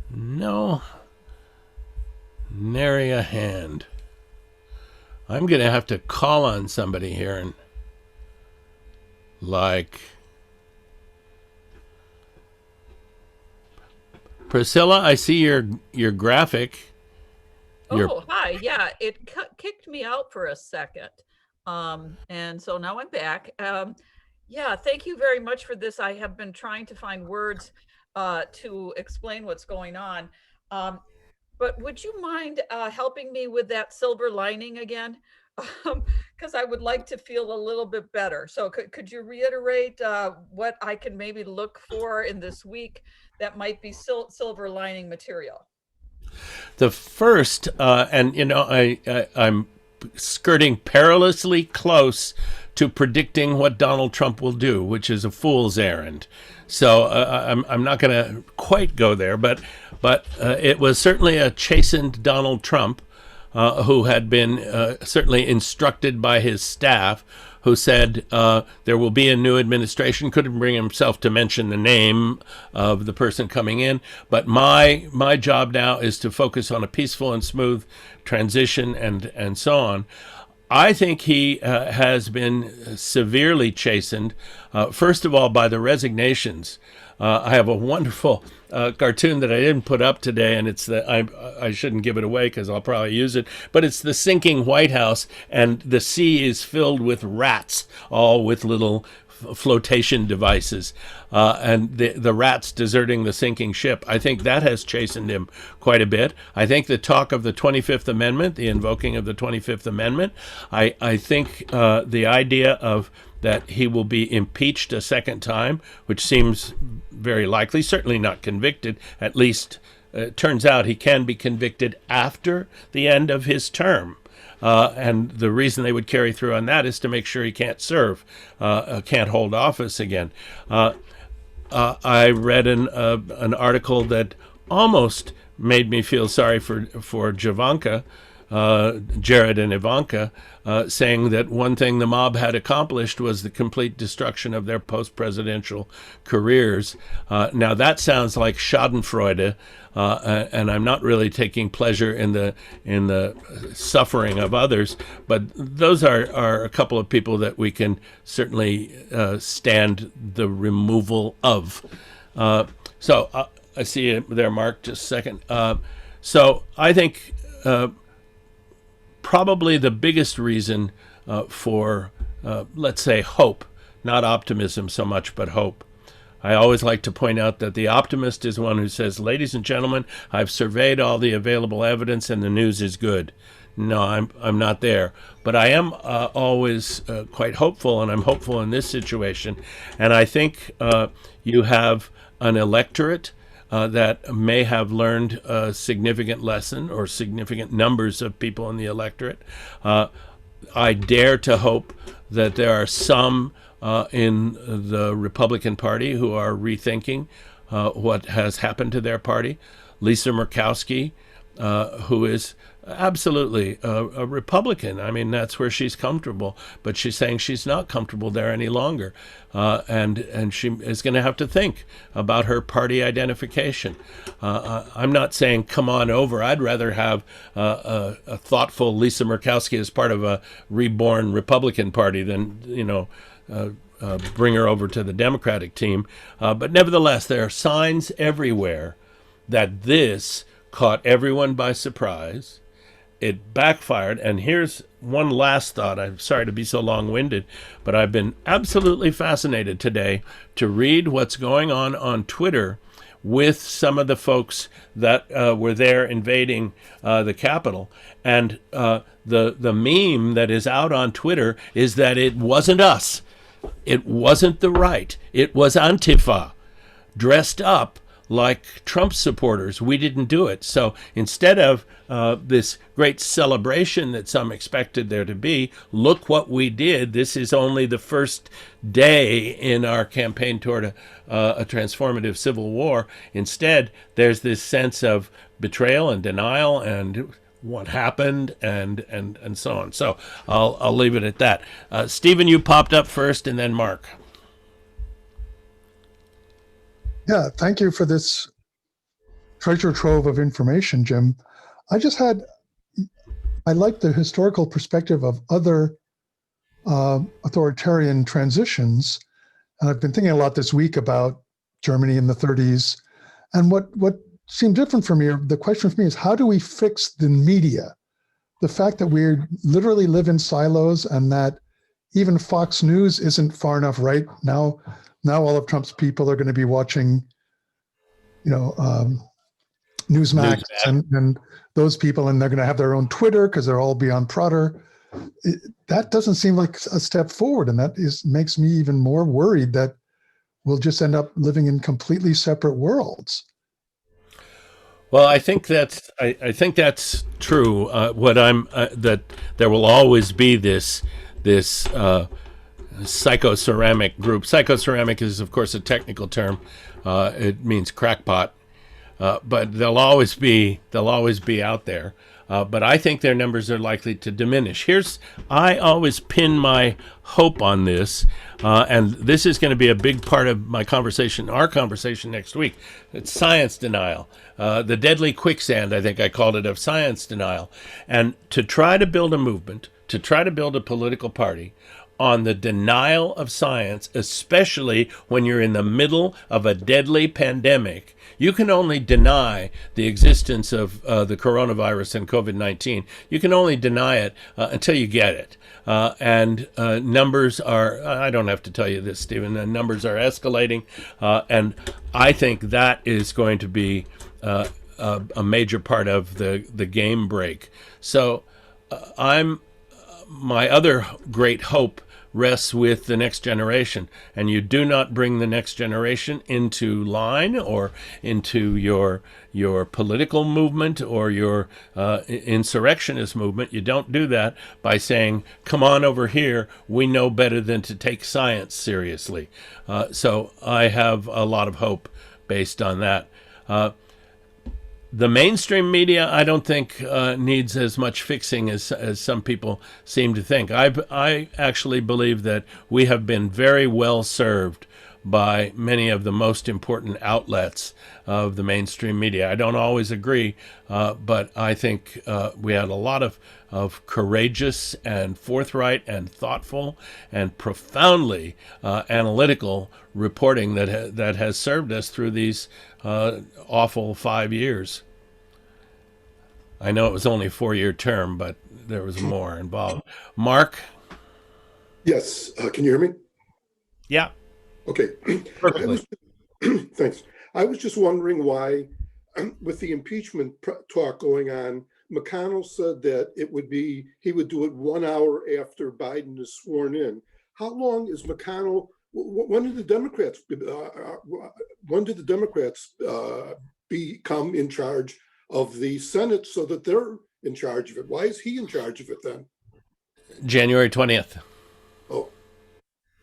No. Nary a hand. I'm going to have to call on somebody here and like Priscilla, I see your graphic. Oh, hi. Yeah, it kicked me out for a second. And so now I'm back. Yeah, thank you very much for this. I have been trying to find words to explain what's going on. But would you mind helping me with that silver lining again? Because I would like to feel a little bit better. So could you reiterate what I can maybe look for in this week that might be silver lining material? The first, and you know, I'm skirting perilously close to predicting what Donald Trump will do, which is a fool's errand. So I'm not going to quite go there, but it was certainly a chastened Donald Trump who had been certainly instructed by his staff, who said there will be a new administration. Couldn't bring himself to mention the name of the person coming in. But my job now is to focus on a peaceful and smooth transition and so on. I think he has been severely chastened, first of all, by the resignations. I have a wonderful cartoon that I didn't put up today, and it's I shouldn't give it away because I'll probably use it, but it's the sinking White House, and the sea is filled with rats, all with little flotation devices, and the rats deserting the sinking ship. I think that has chastened him quite a bit. I think the talk of the 25th Amendment, the invoking of the 25th Amendment, I think the idea of that he will be impeached a second time, which seems very likely, certainly not convicted, at least it turns out he can be convicted after the end of his term. And the reason they would carry through on that is to make sure he can't serve, can't hold office again. I read an article that almost made me feel sorry for Javanka, Jared and Ivanka, saying that one thing the mob had accomplished was the complete destruction of their post-presidential careers. Now that sounds like Schadenfreude, and I'm not really taking pleasure in the suffering of others, but those are a couple of people that we can certainly stand the removal of. So I see it there, Mark, just a second. So I think probably the biggest reason for, let's say, hope, not optimism so much, but hope. I always like to point out that the optimist is one who says, ladies and gentlemen, I've surveyed all the available evidence and the news is good. No, I'm not there. But I am always quite hopeful, and I'm hopeful in this situation. And I think you have an electorate that may have learned a significant lesson, or significant numbers of people in the electorate. I dare to hope that there are some in the Republican Party who are rethinking what has happened to their party. Lisa Murkowski, who is absolutely a Republican. I mean, that's where she's comfortable, but she's saying she's not comfortable there any longer, and she is going to have to think about her party identification. I'm not saying come on over. I'd rather have a thoughtful Lisa Murkowski as part of a reborn Republican Party than, bring her over to the Democratic team. But nevertheless, there are signs everywhere that this caught everyone by surprise. It backfired. And here's one last thought. I'm sorry to be so long-winded, but I've been absolutely fascinated today to read what's going on Twitter with some of the folks that were there invading the Capitol. And the meme that is out on Twitter is that it wasn't us. It wasn't the right. It was Antifa dressed up like Trump supporters. We didn't do it. So instead of this great celebration that some expected there to be, look what we did. This is only the first day in our campaign toward a transformative civil war. Instead, there's this sense of betrayal and denial and what happened and so on. So I'll leave it at that. Stephen, you popped up first, and then Mark. Yeah, thank you for this treasure trove of information, Jim. I like the historical perspective of other authoritarian transitions. And I've been thinking a lot this week about Germany in the 30s. And what seemed different for me, or the question for me, is how do we fix the media? The fact that we literally live in silos and that even Fox News isn't far enough right now. Now all of Trump's people are going to be watching, Newsmax and those people, and they're going to have their own Twitter because they're all beyond Prodder. That doesn't seem like a step forward, and that makes me even more worried that we'll just end up living in completely separate worlds. Well, I think that's true. That there will always be this psychoceramic group. Psychoceramic is, of course, a technical term. It means crackpot, but they'll always be out there. But I think their numbers are likely to diminish. I always pin my hope on this, and this is going to be a big part of our conversation next week. It's science denial, the deadly quicksand, I think I called it, of science denial. And to try to build a movement, to try to build a political party on the denial of science, especially when you're in the middle of a deadly pandemic. You can only deny the existence of the coronavirus and COVID-19. You can only deny it until you get it. And numbers are, I don't have to tell you this, Stephen, the numbers are escalating. And I think that is going to be a major part of the game break. So my other great hope rests with the next generation, and you do not bring the next generation into line or into your political movement or your insurrectionist movement. You don't do that by saying, come on over here, we know better than to take science seriously. So I have a lot of hope based on that. The mainstream media, I don't think needs as much fixing as some people seem to think. I actually believe that we have been very well served by many of the most important outlets of the mainstream media. I don't always agree, but I think we had a lot of courageous and forthright and thoughtful and profoundly analytical reporting that has served us through these awful 5 years. I know it was only a 4-year term, but there was more involved. Mark? Yes. Can you hear me? Yeah. Okay. Perfectly. Thanks. I was just wondering why, with the impeachment talk going on, McConnell said that he would do it 1 hour after Biden is sworn in. How long is McConnell? When did the Democrats become in charge of the Senate so that they're in charge of it? Why is he in charge of it then? January 20th. Oh,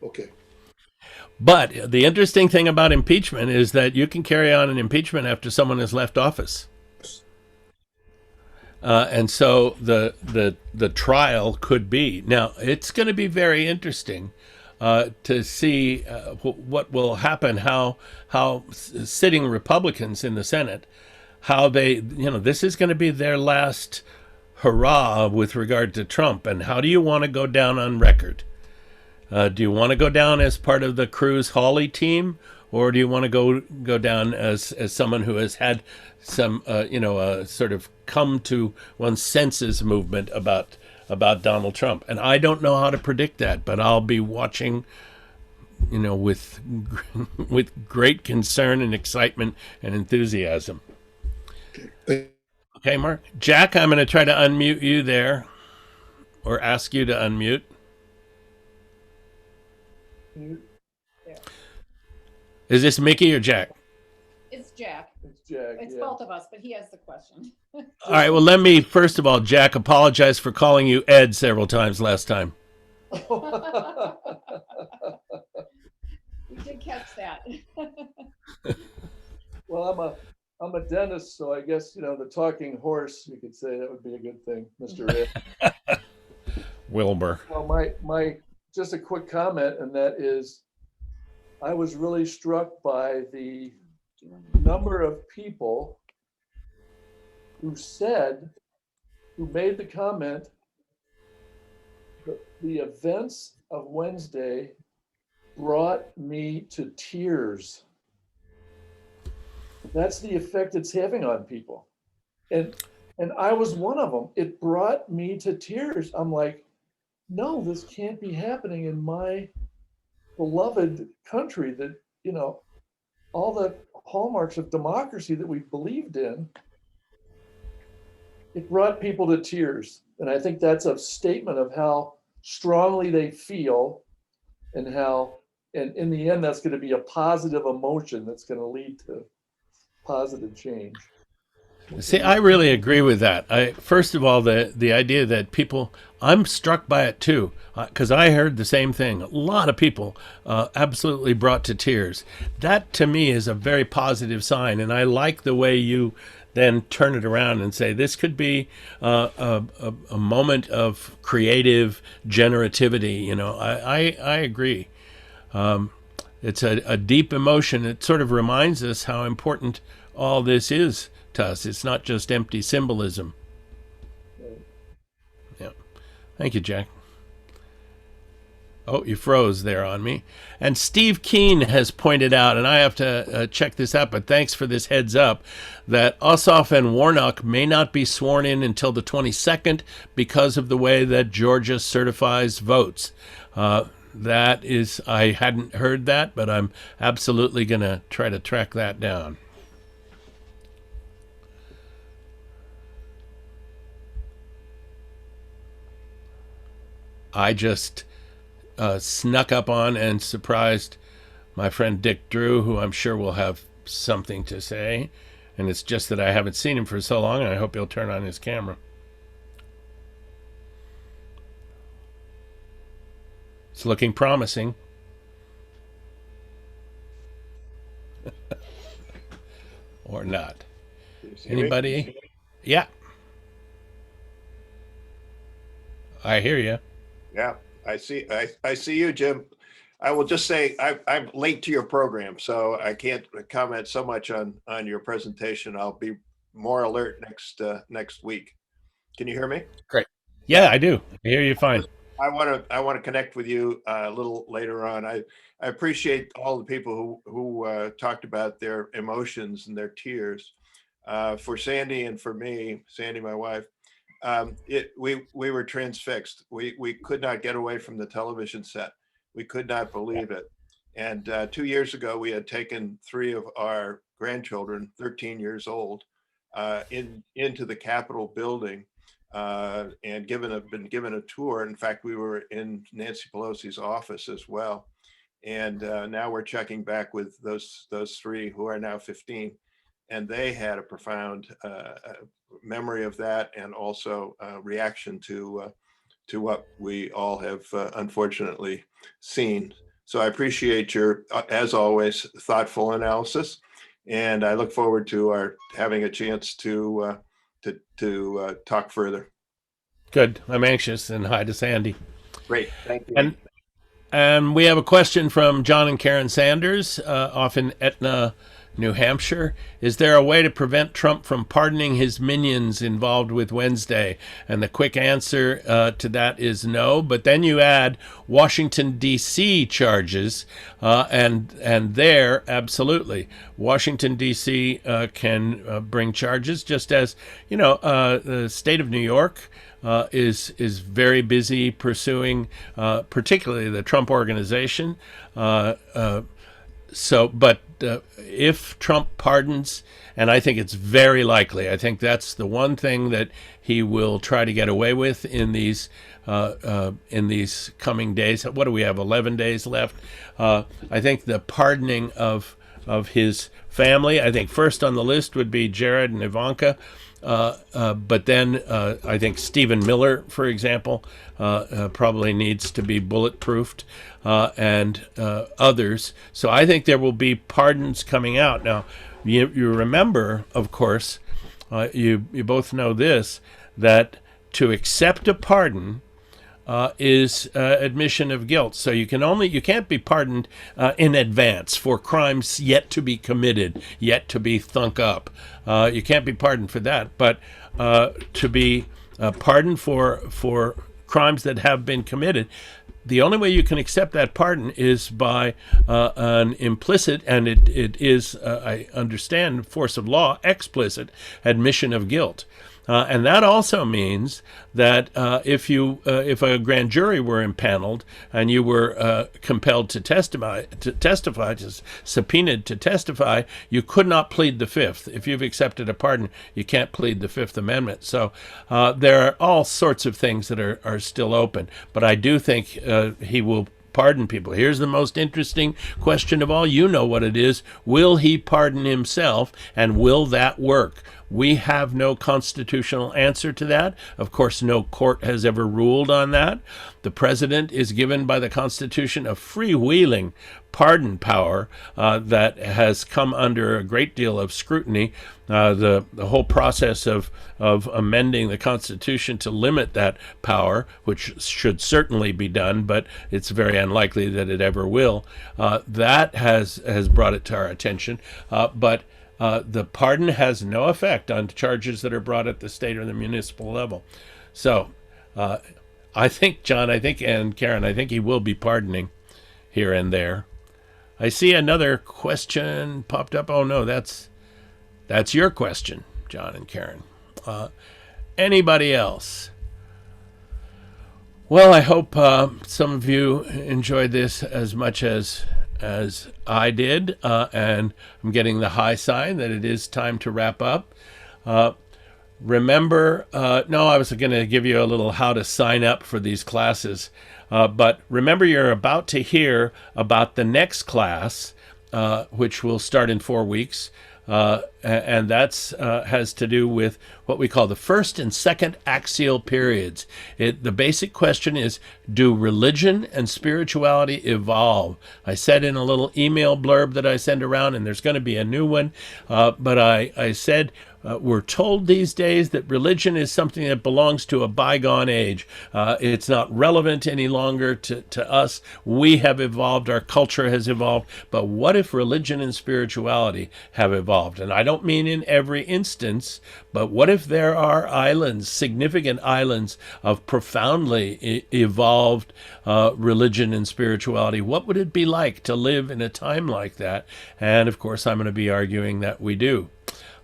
okay. But the interesting thing about impeachment is that you can carry on an impeachment after someone has left office. And so the trial could be. Now, it's going to be very interesting to see what will happen, how sitting Republicans in the Senate, how they, this is going to be their last hurrah with regard to Trump. And how do you want to go down on record? Do you want to go down as part of the Cruz Hawley team, or do you want to go down as someone who has had some sort of come to one's senses movement about Donald Trump? And I don't know how to predict that, but I'll be watching, with great concern and excitement and enthusiasm. Okay, Mark. Jack, I'm going to try to unmute you there, or ask you to unmute. Is this Mickey or Jack? It's Jack. It's Jack. It's both of us, but he has the question. All right. Well, let me first of all, Jack, apologize for calling you Ed several times last time. We did catch that. Well, I'm a dentist, so I guess the talking horse. You could say that would be a good thing, Mr. Ed. Wilbur. Well, my just a quick comment, and that is, I was really struck by the number of people who made the comment that the events of Wednesday brought me to tears. That's the effect it's having on people. And I was one of them. It brought me to tears. I'm like, no, this can't be happening in my beloved country that, all the hallmarks of democracy that we believed in. It brought people to tears. And I think that's a statement of how strongly they feel, and in the end, that's going to be a positive emotion that's going to lead to positive change. See, I really agree with that. First of all, the idea that people, I'm struck by it too, because I heard the same thing. A lot of people absolutely brought to tears. That to me is a very positive sign, and I like the way you then turn it around and say this could be a moment of creative generativity. I agree. It's a deep emotion. It sort of reminds us how important all this is to us. It's not just empty symbolism. Yeah. Thank you, Jack. Oh, you froze there on me. And Steve Keene has pointed out, and I have to check this out, but thanks for this heads up, that Ossoff and Warnock may not be sworn in until the 22nd because of the way that Georgia certifies votes. That is, I hadn't heard that, but I'm absolutely going to try to track that down. I just snuck up on and surprised my friend Dick Drew, who I'm sure will have something to say. And it's just that I haven't seen him for so long, and I hope he'll turn on his camera. It's looking promising. Or not. Anybody? Yeah. I hear you. Yeah, I see you, Jim. I will just say I'm late to your program, so I can't comment so much on your presentation. I'll be more alert next week. Can you hear me? Great. Yeah, I do. I hear you fine. I want to connect with you a little later on. I appreciate all the people who talked about their emotions and their tears. For Sandy and for me, Sandy, my wife, we were transfixed. We could not get away from the television set. We could not believe it. And 2 years ago, we had taken 3 of our grandchildren, 13 years old, into the Capitol building and been given a tour. In fact, we were in Nancy Pelosi's office as well. And now we're checking back with those 3 who are now 15. And they had a profound memory of that, and also reaction to to what we all have unfortunately seen. So I appreciate your, as always, thoughtful analysis, and I look forward to our having a chance to talk further. Good. I'm anxious, and hi to Sandy. Great, thank you. And we have a question from John and Karen Sanders, off in Etna, New Hampshire. Is there a way to prevent Trump from pardoning his minions involved with Wednesday? And the quick answer to that is no. But then you add Washington, D.C. charges, and there, absolutely, Washington, D.C. Can bring charges, just as, the state of New York is very busy pursuing, particularly the Trump organization. But if Trump pardons, and I think it's very likely, I think that's the one thing that he will try to get away with in these coming days. What do we have? 11 days left. I think the pardoning of his family. I think first on the list would be Jared and Ivanka. But then I think Stephen Miller, for example, probably needs to be bulletproofed, and others. So I think there will be pardons coming out. Now, you remember, of course, you both know this, that to accept a pardon is admission of guilt. So you can't be pardoned in advance for crimes yet to be committed, yet to be thunk up. You can't be pardoned for that. But to be pardoned for crimes that have been committed, the only way you can accept that pardon is by an implicit, and it is, I understand, force of law, explicit admission of guilt. And that also means that if a grand jury were impaneled and you were compelled to testify, subpoenaed to testify, you could not plead the Fifth. If you've accepted a pardon, you can't plead the Fifth Amendment. So there are all sorts of things that are still open. But I do think he will pardon people. Here's the most interesting question of all. You know what it is. Will he pardon himself, and will that work? We have no constitutional answer to that. Of course, no court has ever ruled on that. The president is given by the Constitution a freewheeling pardon power that has come under a great deal of scrutiny. The whole process of amending the Constitution to limit that power, which should certainly be done, but it's very unlikely that it ever will, that has brought it to our attention. But the pardon has no effect on charges that are brought at the state or the municipal level. So I think, John, and Karen, I think he will be pardoning here and there. I see another question popped up. Oh, no, that's your question, John and Karen. Anybody else? Well, I hope some of you enjoyed this as much as I did, and I'm getting the high sign that it is time to wrap up. Remember, no, I was going to give you a little how to sign up for these classes, but remember, you're about to hear about the next class, which will start in 4 weeks. And that's has to do with what we call the first and second axial periods. The basic question is, do religion and spirituality evolve? I said in a little email blurb that I send around, and there's going to be a new one, but I said, we're told these days that religion is something that belongs to a bygone age. It's not relevant any longer to us. We have evolved, our culture has evolved, but what if religion and spirituality have evolved? And I don't mean in every instance, but what if there are islands, significant islands of profoundly evolved religion and spirituality? What would it be like to live in a time like that? And of course, I'm going to be arguing that we do.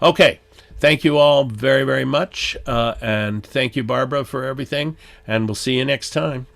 Okay. Thank you all very, very much. And thank you, Barbara, for everything. And we'll see you next time.